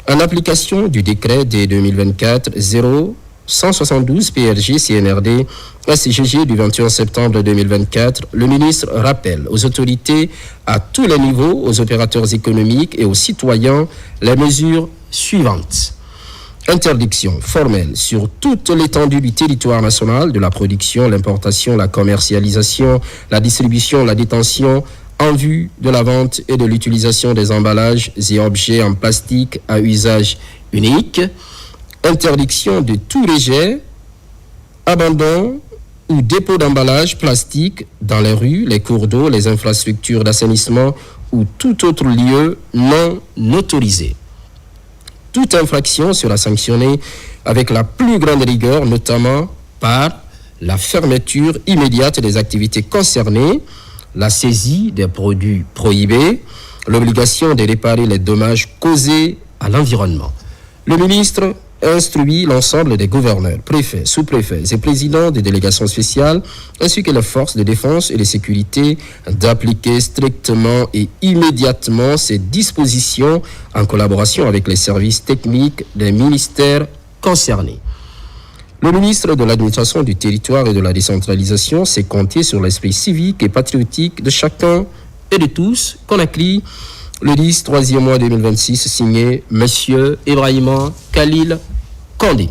S1: En application du décret de 2024-0172 PRG CNRD SGG du 21 septembre 2024, le ministre rappelle aux autorités à tous les niveaux, aux opérateurs économiques et aux citoyens les mesures suivantes. Interdiction formelle sur toute l'étendue du territoire national de la production, l'importation, la commercialisation, la distribution, la détention en vue de la vente et de l'utilisation des emballages et objets en plastique à usage unique. Interdiction de tout rejet, abandon ou dépôt d'emballage plastique dans les rues, les cours d'eau, les infrastructures d'assainissement ou tout autre lieu non autorisé. Toute infraction sera sanctionnée avec la plus grande rigueur, notamment par la fermeture immédiate des activités concernées, la saisie des produits prohibés, l'obligation de réparer les dommages causés à l'environnement. Le ministre instruit l'ensemble des gouverneurs, préfets, sous-préfets et présidents des délégations spéciales, ainsi que les forces de défense et de sécurité, d'appliquer strictement et immédiatement ces dispositions en collaboration avec les services techniques des ministères concernés. Le ministre de l'administration du territoire et de la décentralisation s'est compté sur l'esprit civique et patriotique de chacun et de tous. Conakry, le 10, 3e mois 2026, signé M. Ibrahima Khalil Condé.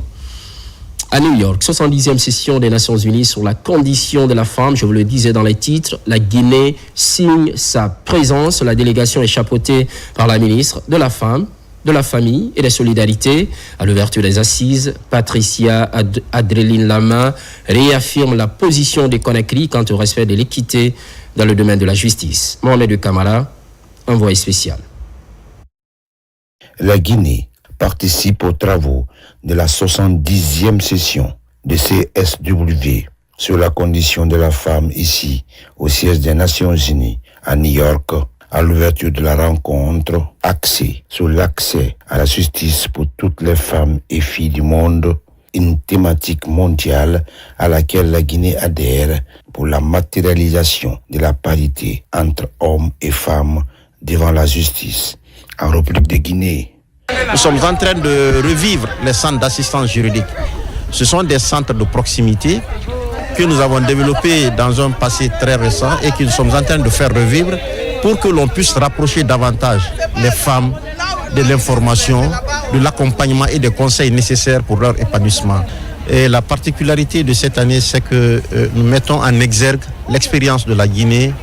S1: À New York, 70e session des Nations Unies sur la condition de la femme, je vous le disais dans les titres, la Guinée signe sa présence. La délégation est chapeautée par la ministre de la Femme, de la Famille et des Solidarités. À l'ouverture des assises, Patricia Adreline Lama réaffirme la position des Conakry quant au respect de l'équité dans le domaine de la justice. Mohamed Kamara, envoyé spécial.
S17: La Guinée participe aux travaux de la 70e session de CSW sur la condition de la femme ici, au siège des Nations Unies, à New York, à l'ouverture de la rencontre axée sur l'accès à la justice pour toutes les femmes et filles du monde, une thématique mondiale à laquelle la Guinée adhère pour la matérialisation de la parité entre hommes et femmes devant la justice. En République de Guinée,
S18: nous sommes en train de revivre les centres d'assistance juridique. Ce sont des centres de proximité que nous avons développés dans un passé très récent et que nous sommes en train de faire revivre pour que l'on puisse rapprocher davantage les femmes de l'information, de l'accompagnement et des conseils nécessaires pour leur épanouissement. Et la particularité de cette année, c'est que nous mettons en exergue l'expérience de la Guinée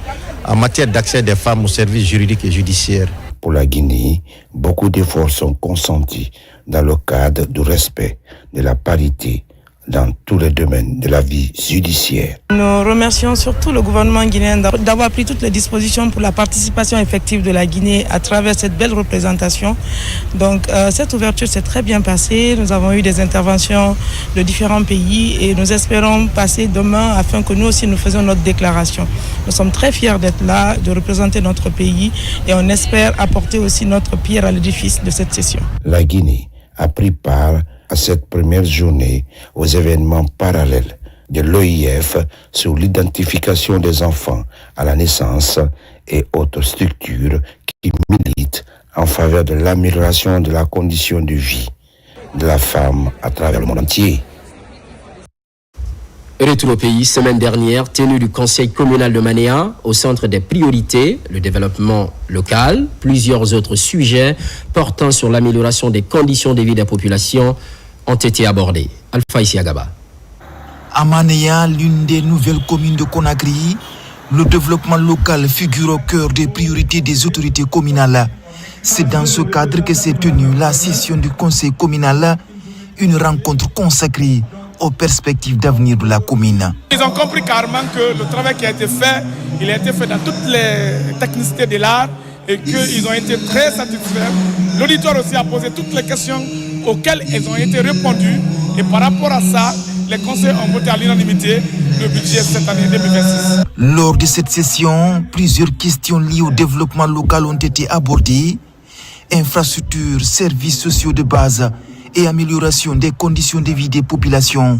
S18: en matière d'accès des femmes aux services juridiques et judiciaires.
S17: Pour la Guinée, beaucoup d'efforts sont consentis dans le cadre du respect de la parité dans tous les domaines de la vie judiciaire.
S12: Nous remercions surtout le gouvernement guinéen d'avoir pris toutes les dispositions pour la participation effective de la Guinée à travers cette belle représentation. Donc cette ouverture s'est très bien passée. Nous avons eu des interventions de différents pays et nous espérons passer demain afin que nous aussi nous faisions notre déclaration. Nous sommes très fiers d'être là, de représenter notre pays et on espère apporter aussi notre pierre à l'édifice de cette session.
S17: La Guinée a pris part à cette première journée aux événements parallèles de l'OIF sur l'identification des enfants à la naissance et autres structures qui militent en faveur de l'amélioration de la condition de vie de la femme à travers le monde entier.
S1: Retour au pays, semaine dernière, tenue du Conseil communal de Manéa, au centre des priorités, le développement local, plusieurs autres sujets portant sur l'amélioration des conditions de vie des populations ont été abordés. Alpha Isiagaba.
S19: À Manéa, l'une des nouvelles communes de Conakry, le développement local figure au cœur des priorités des autorités communales. C'est dans ce cadre que s'est tenue la session du Conseil communal, une rencontre consacrée aux perspectives d'avenir de la commune.
S20: Ils ont compris carrément que le travail qui a été fait, il a été fait dans toutes les technicités de l'art et qu'ils ont été très satisfaits. L'auditoire aussi a posé toutes les questions auxquelles ils ont été répondus et par rapport à ça, les conseils ont voté à l'unanimité le budget cette année 2026.
S19: Lors de cette session, plusieurs questions liées au développement local ont été abordées. Infrastructures, services sociaux de base et amélioration des conditions de vie des populations.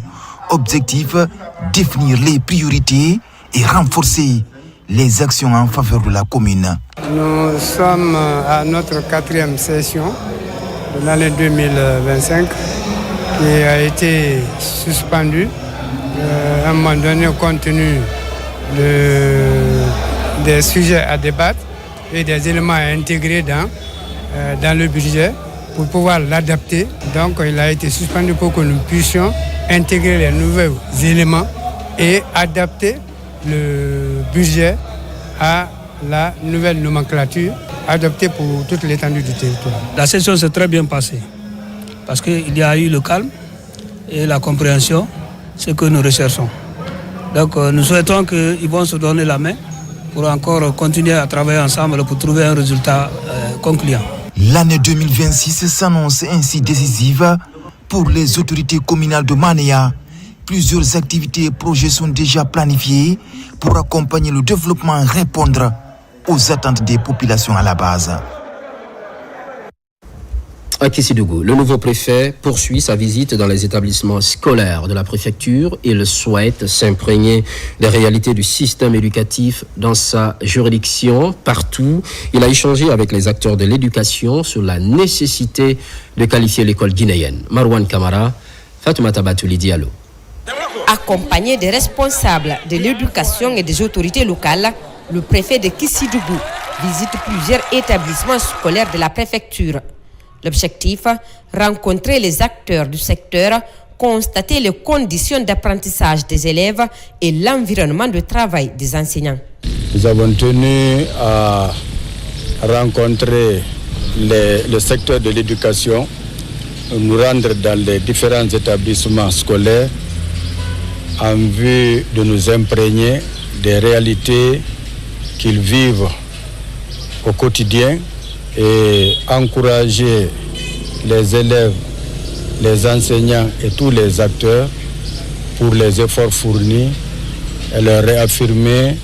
S19: Objectif, définir les priorités et renforcer les actions en faveur de la commune.
S21: Nous sommes à notre 4e session de l'année 2025 qui a été suspendue à un moment donné compte tenu des sujets à débattre et des éléments à intégrer dans le budget pour pouvoir l'adapter. Donc il a été suspendu pour que nous puissions intégrer les nouveaux éléments et adapter le budget à la nouvelle nomenclature adoptée pour toute l'étendue du territoire.
S22: La session s'est très bien passée parce qu'il y a eu le calme et la compréhension, ce que nous recherchons. Donc nous souhaitons qu'ils vont se donner la main pour encore continuer à travailler ensemble pour trouver un résultat concluant.
S19: L'année 2026 s'annonce ainsi décisive pour les autorités communales de Manéa. Plusieurs activités et projets sont déjà planifiés pour accompagner le développement et répondre aux attentes des populations à la base.
S1: À Kissidougou, le nouveau préfet poursuit sa visite dans les établissements scolaires de la préfecture. Il souhaite s'imprégner des réalités du système éducatif dans sa juridiction. Partout, il a échangé avec les acteurs de l'éducation sur la nécessité de qualifier l'école guinéenne. Marwan Kamara, Fatoumata Batouli Diallo.
S23: Accompagné des responsables de l'éducation et des autorités locales, le préfet de Kissidougou visite plusieurs établissements scolaires de la préfecture. L'objectif, rencontrer les acteurs du secteur, constater les conditions d'apprentissage des élèves et l'environnement de travail des enseignants.
S24: Nous avons tenu à rencontrer le secteur de l'éducation, nous rendre dans les différents établissements scolaires en vue de nous imprégner des réalités qu'ils vivent au quotidien et encourager les élèves, les enseignants et tous les acteurs pour les efforts fournis et leur réaffirmer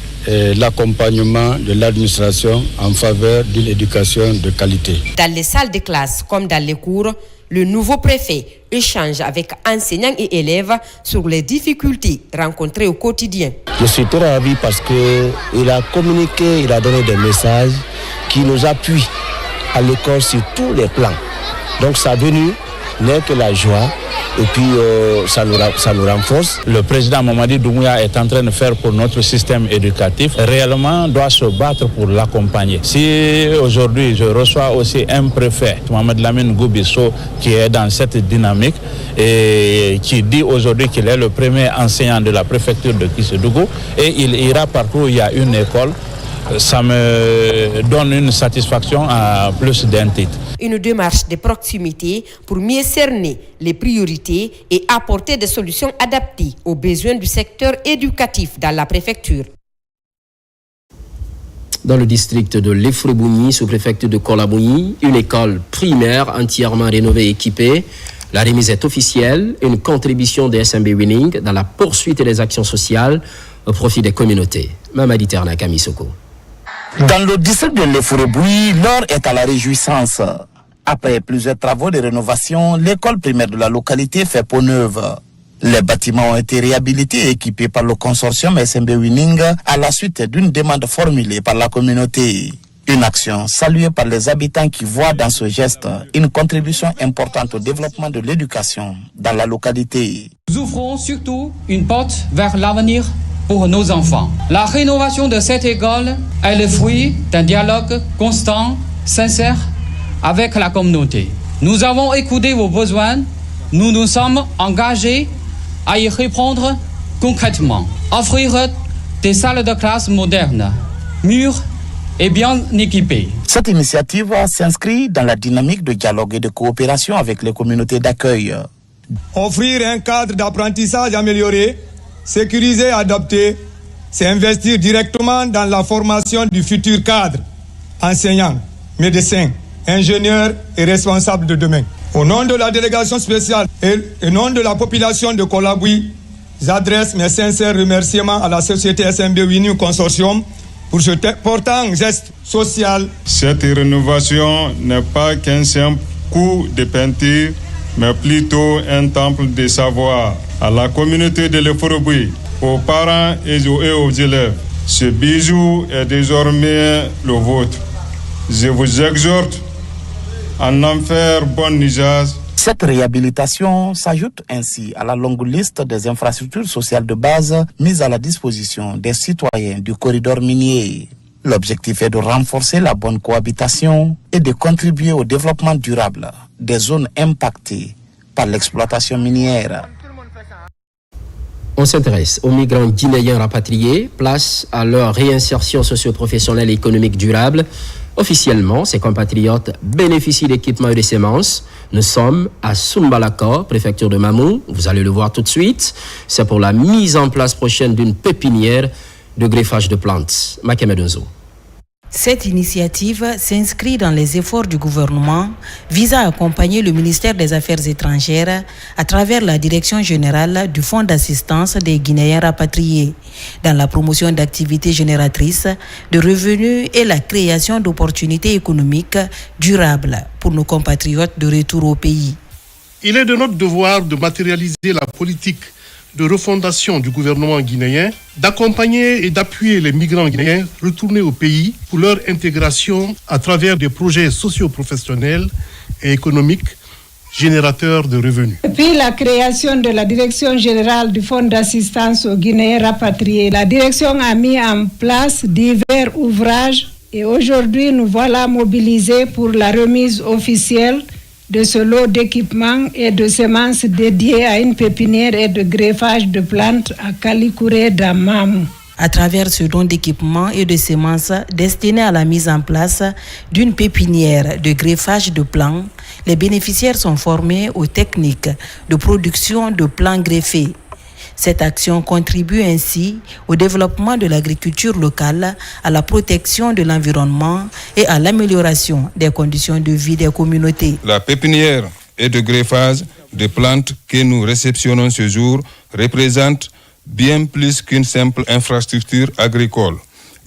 S24: l'accompagnement de l'administration en faveur d'une éducation de qualité.
S23: Dans les salles de classe comme dans les cours, le nouveau préfet échange avec enseignants et élèves sur les difficultés rencontrées au quotidien.
S25: Je suis très ravi parce qu'il a communiqué, il a donné des messages qui nous appuient à l'école sur tous les plans. Donc sa venue n'est que la joie et puis ça nous renforce.
S26: Le président Mamadi Doumbouya est en train de faire pour notre système éducatif, réellement doit se battre pour l'accompagner. Si aujourd'hui je reçois aussi un préfet, Mohamed Lamine Goubisso, qui est dans cette dynamique et qui dit aujourd'hui qu'il est le premier enseignant de la préfecture de Kissidougou et il ira partout où il y a une école ça me donne une satisfaction à plus d'un titre.
S23: Une démarche de proximité pour mieux cerner les priorités et apporter des solutions adaptées aux besoins du secteur éducatif dans la préfecture.
S1: Dans le district de Lefrebouni, sous-préfecture de Kolabouni, une école primaire entièrement rénovée et équipée. La remise est officielle, une contribution des SMB Winning dans la poursuite des actions sociales au profit des communautés. Mamadi Terna Kamisoko.
S3: Dans le district de Lefrebouni, l'heure est à la réjouissance. Après plusieurs travaux de rénovation, l'école primaire de la localité fait peau neuve. Les bâtiments ont été réhabilités et équipés par le consortium SMB Winning à la suite d'une demande formulée par la communauté. Une action saluée par les habitants qui voient dans ce geste une contribution importante au développement de l'éducation dans la localité.
S4: Nous ouvrons surtout une porte vers l'avenir pour nos enfants. La rénovation de cette école est le fruit d'un dialogue constant, sincère avec la communauté. Nous avons écouté vos besoins, nous nous sommes engagés à y répondre concrètement. Offrir des salles de classe modernes, mûres et bien équipées.
S3: Cette initiative s'inscrit dans la dynamique de dialogue et de coopération avec les communautés d'accueil.
S6: Offrir un cadre d'apprentissage amélioré, sécurisé et adapté, c'est investir directement dans la formation du futur cadre, enseignants, médecins, ingénieurs et responsables de demain. Au nom de la délégation spéciale et au nom de la population de Kolaboui, j'adresse mes sincères remerciements à la société SMB Winning Consortium pour ce important geste social.
S7: Cette rénovation n'est pas qu'un simple coup de peinture, mais plutôt un temple de savoir. À la communauté de Lefrebouni, aux parents et aux élèves, ce bijou est désormais le vôtre. Je vous exhorte à en faire bon usage.
S3: Cette réhabilitation s'ajoute ainsi à la longue liste des infrastructures sociales de base mises à la disposition des citoyens du corridor minier. L'objectif est de renforcer la bonne cohabitation et de contribuer au développement durable des zones impactées par l'exploitation minière.
S1: On s'intéresse aux migrants guinéens rapatriés, place à leur réinsertion socio-professionnelle et économique durable. Officiellement, ces compatriotes bénéficient d'équipements et de semences. Nous sommes à Sumbalaka, préfecture de Mamou. Vous allez le voir tout de suite. C'est pour la mise en place prochaine d'une pépinière de greffage de plantes. Makemedonzo.
S8: Cette initiative s'inscrit dans les efforts du gouvernement visant à accompagner le ministère des Affaires étrangères à travers la direction générale du Fonds d'assistance des Guinéens rapatriés dans la promotion d'activités génératrices de revenus et la création d'opportunités économiques durables pour nos compatriotes de retour au pays.
S9: Il est de notre devoir de matérialiser la politique de refondation du gouvernement guinéen, d'accompagner et d'appuyer les migrants guinéens retournés au pays pour leur intégration à travers des projets socio-professionnels et économiques générateurs de revenus.
S27: Depuis la création de la Direction générale du Fonds d'assistance aux Guinéens rapatriés, la direction a mis en place divers ouvrages et aujourd'hui nous voilà mobilisés pour la remise officielle de ce lot d'équipements et de semences dédiées à une pépinière et de greffage de plantes à Kalikouré dans Mamou.
S8: À travers ce don d'équipements et de semences destinés à la mise en place d'une pépinière de greffage de plants, les bénéficiaires sont formés aux techniques de production de plants greffés. Cette action contribue ainsi au développement de l'agriculture locale, à la protection de l'environnement et à l'amélioration des conditions de vie des communautés.
S28: La pépinière et de greffage de plantes que nous réceptionnons ce jour représente bien plus qu'une simple infrastructure agricole.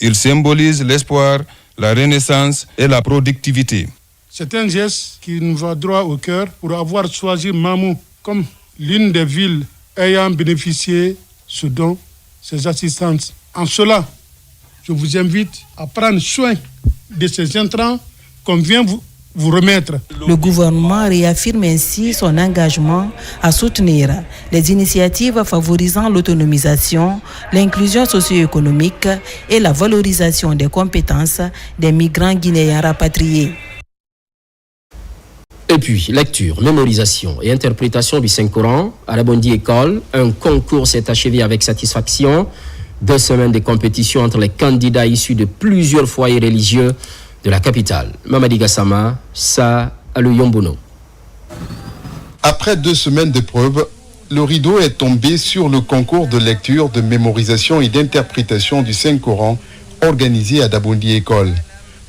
S28: Il symbolise l'espoir, la renaissance et la productivité.
S9: C'est un geste qui nous va droit au cœur pour avoir choisi Mamou comme l'une des villes ayant bénéficié ce don, ces assistances. En cela, je vous invite à prendre soin de ces intrants qu'on vient vous remettre.
S8: Le gouvernement réaffirme ainsi son engagement à soutenir les initiatives favorisant l'autonomisation, l'inclusion socio-économique et la valorisation des compétences des migrants guinéens rapatriés.
S1: Et puis, lecture, mémorisation et interprétation du Saint-Coran à la Bondi École. Un concours s'est achevé avec satisfaction. 2 semaines de compétition entre les candidats issus de plusieurs foyers religieux de la capitale. Mamadi Gassama, ça à Yombono.
S2: Après 2 semaines d'épreuves, le rideau est tombé sur le concours de lecture, de mémorisation et d'interprétation du Saint-Coran organisé à Dabondi École.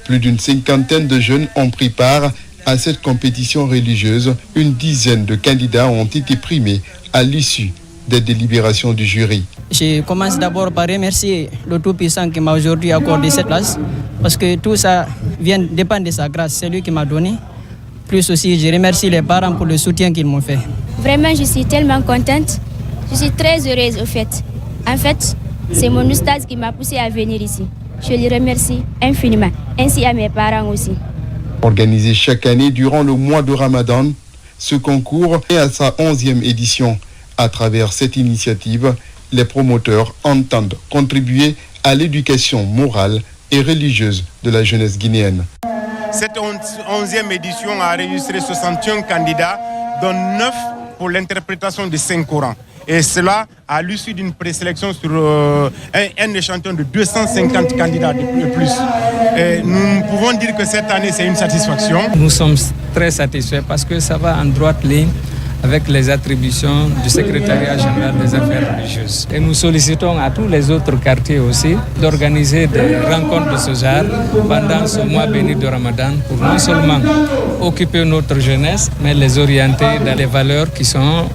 S2: Plus d'une 50aine de jeunes ont pris part à cette compétition religieuse. Une dizaine de candidats ont été primés à l'issue des délibérations du jury.
S5: Je commence d'abord par remercier le Tout-Puissant qui m'a aujourd'hui accordé cette place, parce que tout ça dépend de sa grâce, c'est lui qui m'a donné. Plus aussi, je remercie les parents pour le soutien qu'ils m'ont fait.
S10: Vraiment, je suis tellement contente. Je suis très heureuse au fait. En fait, c'est mon oustaz qui m'a poussée à venir ici. Je lui remercie infiniment, ainsi à mes parents aussi.
S2: Organisé chaque année durant le mois de Ramadan, ce concours est à sa 11e édition. À travers cette initiative, les promoteurs entendent contribuer à l'éducation morale et religieuse de la jeunesse guinéenne.
S11: Cette 11e édition a enregistré 61 candidats, dont 9 pour l'interprétation du Saint-Coran. Et cela à l'issue d'une présélection sur un échantillon de 250 candidats de plus. Et nous pouvons dire que cette année, c'est une satisfaction.
S22: Nous sommes très satisfaits parce que ça va en droite ligne avec les attributions du secrétariat général des affaires religieuses. Et nous sollicitons à tous les autres quartiers aussi d'organiser des rencontres de ce genre pendant ce mois béni de Ramadan pour non seulement occuper notre jeunesse, mais les orienter dans les valeurs qui sont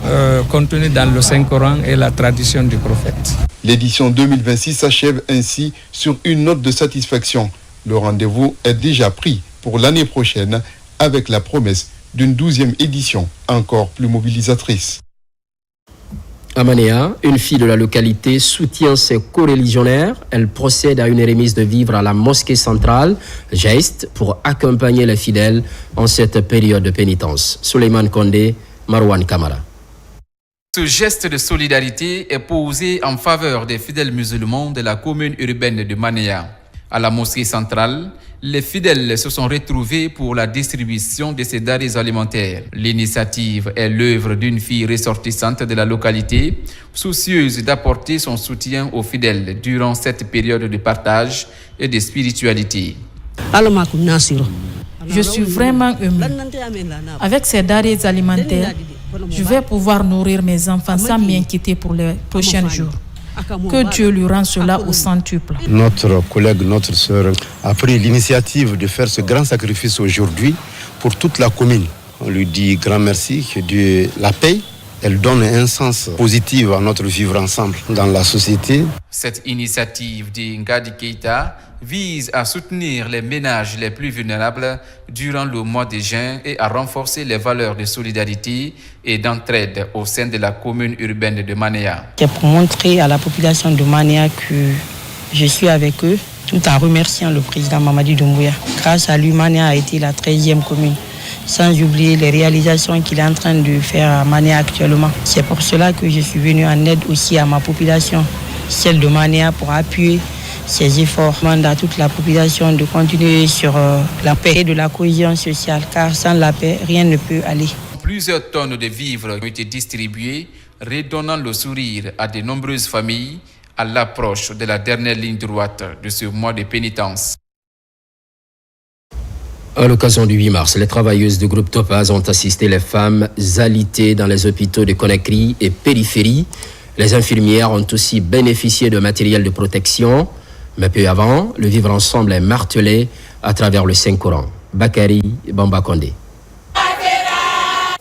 S22: contenues dans le Saint-Coran et la tradition du prophète.
S2: L'édition 2026 s'achève ainsi sur une note de satisfaction. Le rendez-vous est déjà pris pour l'année prochaine avec la promesse d'une 12e édition encore plus mobilisatrice.
S1: À Manéa, une fille de la localité soutient ses co-religionnaires. Elle procède à une remise de vivres à la mosquée centrale, geste pour accompagner les fidèles en cette période de pénitence. Souleymane Kondé, Marwan Kamara.
S13: Ce geste de solidarité est posé en faveur des fidèles musulmans de la commune urbaine de Manéa. À la mosquée centrale, les fidèles se sont retrouvés pour la distribution de ces denrées alimentaires. L'initiative est l'œuvre d'une fille ressortissante de la localité, soucieuse d'apporter son soutien aux fidèles durant cette période de partage et de spiritualité.
S14: Je suis vraiment émue. Avec ces denrées alimentaires, je vais pouvoir nourrir mes enfants sans m'inquiéter pour les prochains jours. Que Dieu lui rende cela au centuple.
S15: Notre collègue, notre sœur, a pris l'initiative de faire ce grand sacrifice aujourd'hui pour toute la commune. On lui dit grand merci, que Dieu la paye. Elle donne un sens positif à notre vivre ensemble dans la société.
S13: Cette initiative de Ngadi Keita vise à soutenir les ménages les plus vulnérables durant le mois de juin et à renforcer les valeurs de solidarité et d'entraide au sein de la commune urbaine de Manéa.
S5: C'est pour montrer à la population de Manéa que je suis avec eux, tout en remerciant le président Mamadi Doumbouya. Grâce à lui, Manéa a été la 13e commune, sans oublier les réalisations qu'il est en train de faire à Manéa actuellement. C'est pour cela que je suis venu en aide aussi à ma population, celle de Manéa, pour appuyer ces efforts. Je demande à toute la population de continuer sur la paix et de la cohésion sociale, car sans la paix, rien ne peut aller.
S13: Plusieurs tonnes de vivres ont été distribuées, redonnant le sourire à de nombreuses familles à l'approche de la dernière ligne droite de ce mois de pénitence.
S1: À l'occasion du 8 mars, les travailleuses du groupe Topaz ont assisté les femmes alitées dans les hôpitaux de Conakry et périphérie. Les infirmières ont aussi bénéficié de matériel de protection. Mais peu avant, le vivre ensemble est martelé à travers le Saint-Coran. Bakary Bamba Kondé.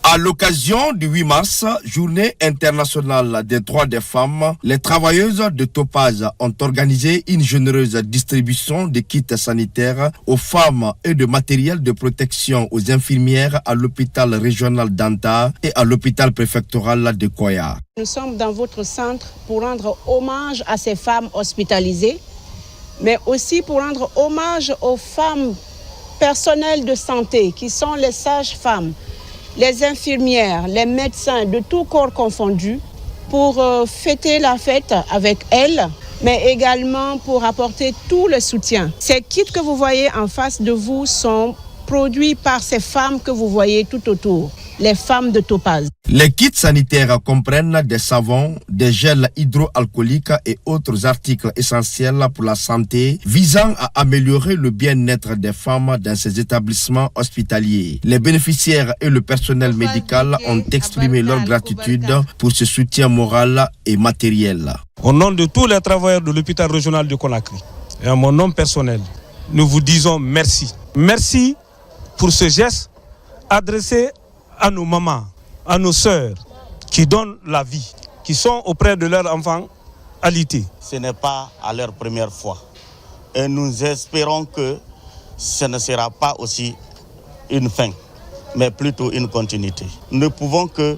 S16: À l'occasion du 8 mars, journée internationale des droits des femmes, les travailleuses de Topaz ont organisé une généreuse distribution de kits sanitaires aux femmes et de matériel de protection aux infirmières à l'hôpital régional d'Anta et à l'hôpital préfectoral de Koya.
S29: Nous sommes dans votre centre pour rendre hommage à ces femmes hospitalisées, mais aussi pour rendre hommage aux femmes personnelles de santé qui sont les sages-femmes, les infirmières, les médecins de tout corps confondu, pour fêter la fête avec elles, mais également pour apporter tout le soutien. Ces kits que vous voyez en face de vous sont produits par ces femmes que vous voyez tout autour, les femmes de Topaz.
S16: Les kits sanitaires comprennent des savons, des gels hydroalcooliques et autres articles essentiels pour la santé visant à améliorer le bien-être des femmes dans ces établissements hospitaliers. Les bénéficiaires et le personnel médical ont exprimé leur gratitude pour ce soutien moral et matériel.
S12: Au nom de tous les travailleurs de l'hôpital régional de Conakry et à mon nom personnel, nous vous disons merci. Merci pour ce geste adressé à nos mamans, à nos sœurs qui donnent la vie, qui sont auprès de leurs enfants alités.
S3: Ce n'est pas à leur première fois. Et nous espérons que ce ne sera pas aussi une fin, mais plutôt une continuité. Nous ne pouvons que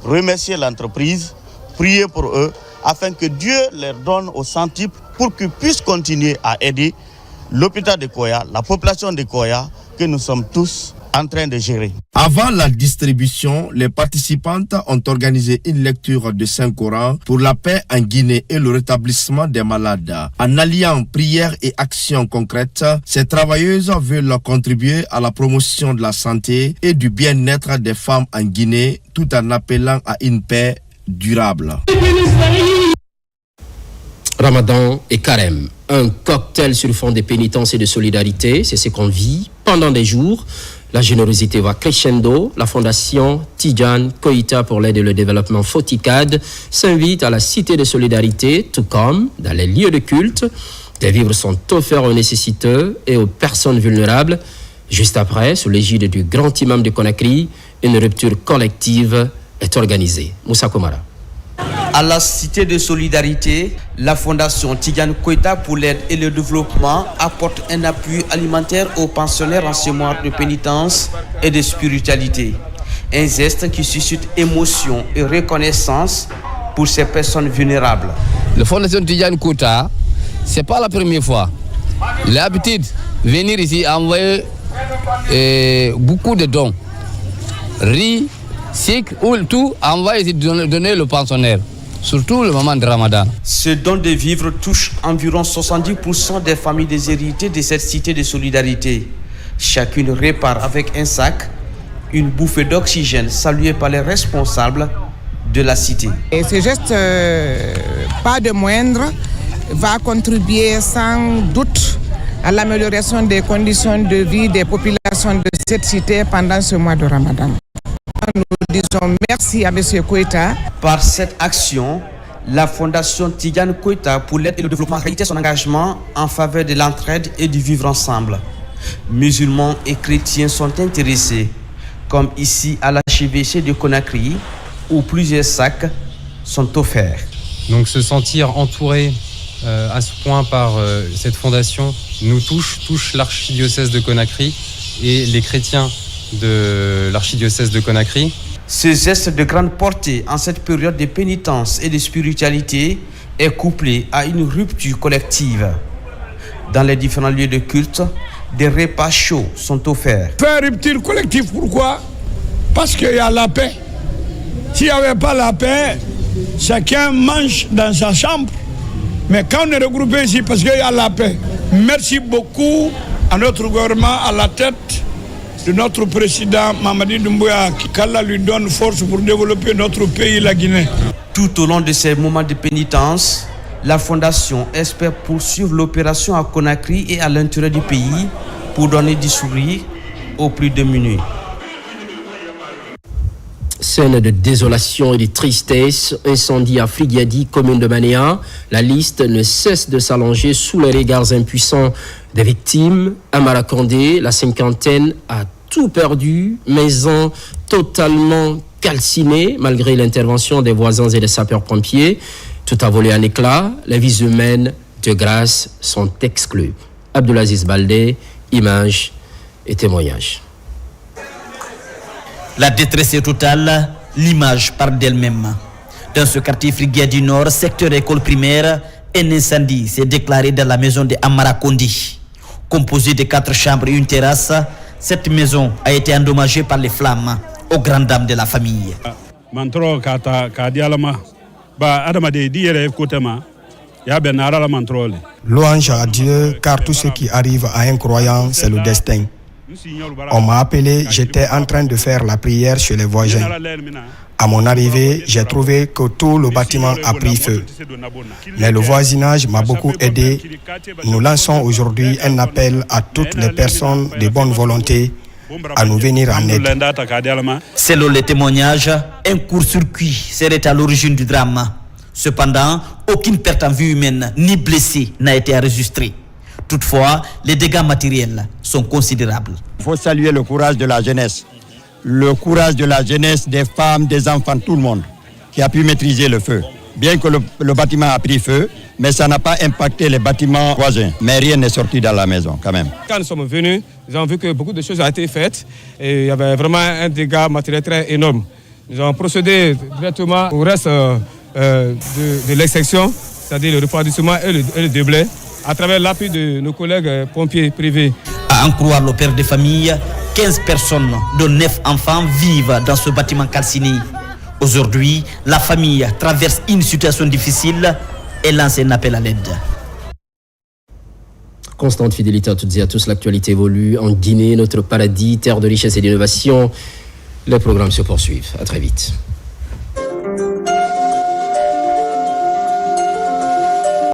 S3: remercier l'entreprise, prier pour eux, afin que Dieu leur donne au centuple pour qu'ils puissent continuer à aider l'hôpital de Koya, la population de Koya, que nous sommes tous en train de gérer.
S16: Avant la distribution, les participantes ont organisé une lecture de Saint-Coran pour la paix en Guinée et le rétablissement des malades. En alliant prière et actions concrètes, ces travailleuses veulent contribuer à la promotion de la santé et du bien-être des femmes en Guinée, tout en appelant à une paix durable.
S1: Ramadan et Carême, un cocktail sur fond de pénitence et de solidarité, c'est ce qu'on vit pendant des jours. La générosité va crescendo. La fondation Tidjane Koïta pour l'aide et le développement Foticad s'invite à la cité de solidarité, tout comme dans les lieux de culte. Des vivres sont offerts aux nécessiteux et aux personnes vulnérables. Juste après, sous l'égide du grand imam de Conakry, une rupture collective est organisée. Moussa Komara.
S17: À la Cité de Solidarité, la Fondation Tidjane Koïta pour l'aide et le développement apporte un appui alimentaire aux pensionnaires en ce mois de pénitence et de spiritualité. Un geste qui suscite émotion et reconnaissance pour ces personnes vulnérables.
S18: La Fondation Tidjane Koïta, ce n'est pas la première fois. Il a l'habitude de venir ici envoyer beaucoup de dons. Riz, sucre, huile, tout, envoyer ici donner le pensionnaire. Surtout le moment de Ramadan.
S17: Ce don de vivres touche environ 70% des familles déshéritées de cette cité de solidarité. Chacune répare avec un sac une bouffée d'oxygène saluée par les responsables de la cité.
S19: Et ce geste, pas de moindre, va contribuer sans doute à l'amélioration des conditions de vie des populations de cette cité pendant ce mois de Ramadan. Nous disons merci à M. Koïta.
S17: Par cette action, la Fondation Tidjane Koïta pour l'aide et le développement a réitéré son engagement en faveur de l'entraide et du vivre ensemble. Musulmans et chrétiens sont intéressés, comme ici à l'archevêché de Conakry, où plusieurs sacs sont offerts.
S20: Donc se sentir entouré à ce point par cette fondation nous touche l'archidiocèse de Conakry et les chrétiens de l'archidiocèse de Conakry.
S17: Ce geste de grande portée en cette période de pénitence et de spiritualité est couplé à une rupture collective. Dans les différents lieux de culte, des repas chauds sont offerts.
S21: Faire rupture collective, pourquoi? Parce qu'il y a la paix. S'il n'y avait pas la paix, chacun mange dans sa chambre. Mais quand on est regroupé ici, parce qu'il y a la paix. Merci beaucoup à notre gouvernement, à la tête de notre président Mamadi Doumbouya, qu'Allah lui donne force pour développer notre pays, la Guinée.
S17: Tout au long de ces moments de pénitence, la Fondation espère poursuivre l'opération à Conakry et à l'intérieur du pays pour donner du sourire aux plus démunis.
S1: Scène de désolation et de tristesse, incendie à Frigiadi, commune de Manéa. La liste ne cesse de s'allonger sous les regards impuissants des victimes. À Marakandé, la cinquantaine a tout perdu, maison totalement calcinée malgré l'intervention des voisins et des sapeurs-pompiers. Tout a volé en éclats, les vies humaines de grâce sont exclues. Abdulaziz Baldé, images et témoignages.
S24: La détresse est totale, l'image parle d'elle-même. Dans ce quartier Frigiadi Nord, secteur école primaire, un incendie s'est déclaré dans la maison de Amarakondi. Composée de 4 chambres et une terrasse, cette maison a été endommagée par les flammes, aux grandes dames de la famille.
S25: Louange à Dieu, car tout ce qui arrive à un croyant, c'est le destin. On m'a appelé, j'étais en train de faire la prière chez les voisins. À mon arrivée, j'ai trouvé que tout le bâtiment a pris feu. Mais le voisinage m'a beaucoup aidé. Nous lançons aujourd'hui un appel à toutes les personnes de bonne volonté à nous venir en aide.
S24: Selon les témoignages, un court-circuit serait à l'origine du drame. Cependant, aucune perte en vie humaine ni blessé n'a été enregistrée. Toutefois, les dégâts matériels sont considérables.
S4: Il faut saluer le courage de la jeunesse. Le courage de la jeunesse, des femmes, des enfants, tout le monde, qui a pu maîtriser le feu. Bien que le bâtiment a pris feu, mais ça n'a pas impacté les bâtiments voisins. Mais rien n'est sorti dans la maison quand même.
S12: Quand nous sommes venus, nous avons vu que beaucoup de choses ont été faites et il y avait vraiment un dégât matériel très énorme. Nous avons procédé directement au reste de l'exsection, c'est-à-dire le refroidissement et le déblai, à travers l'appui de nos collègues pompiers privés.
S24: À en croire le père de famille, 15 personnes, dont 9 enfants, vivent dans ce bâtiment calciné. Aujourd'hui, la famille traverse une situation difficile et lance un appel à l'aide.
S1: Constante fidélité à toutes et à tous, l'actualité évolue en Guinée, notre paradis, terre de richesse et d'innovation. Les programmes se poursuivent. À très vite.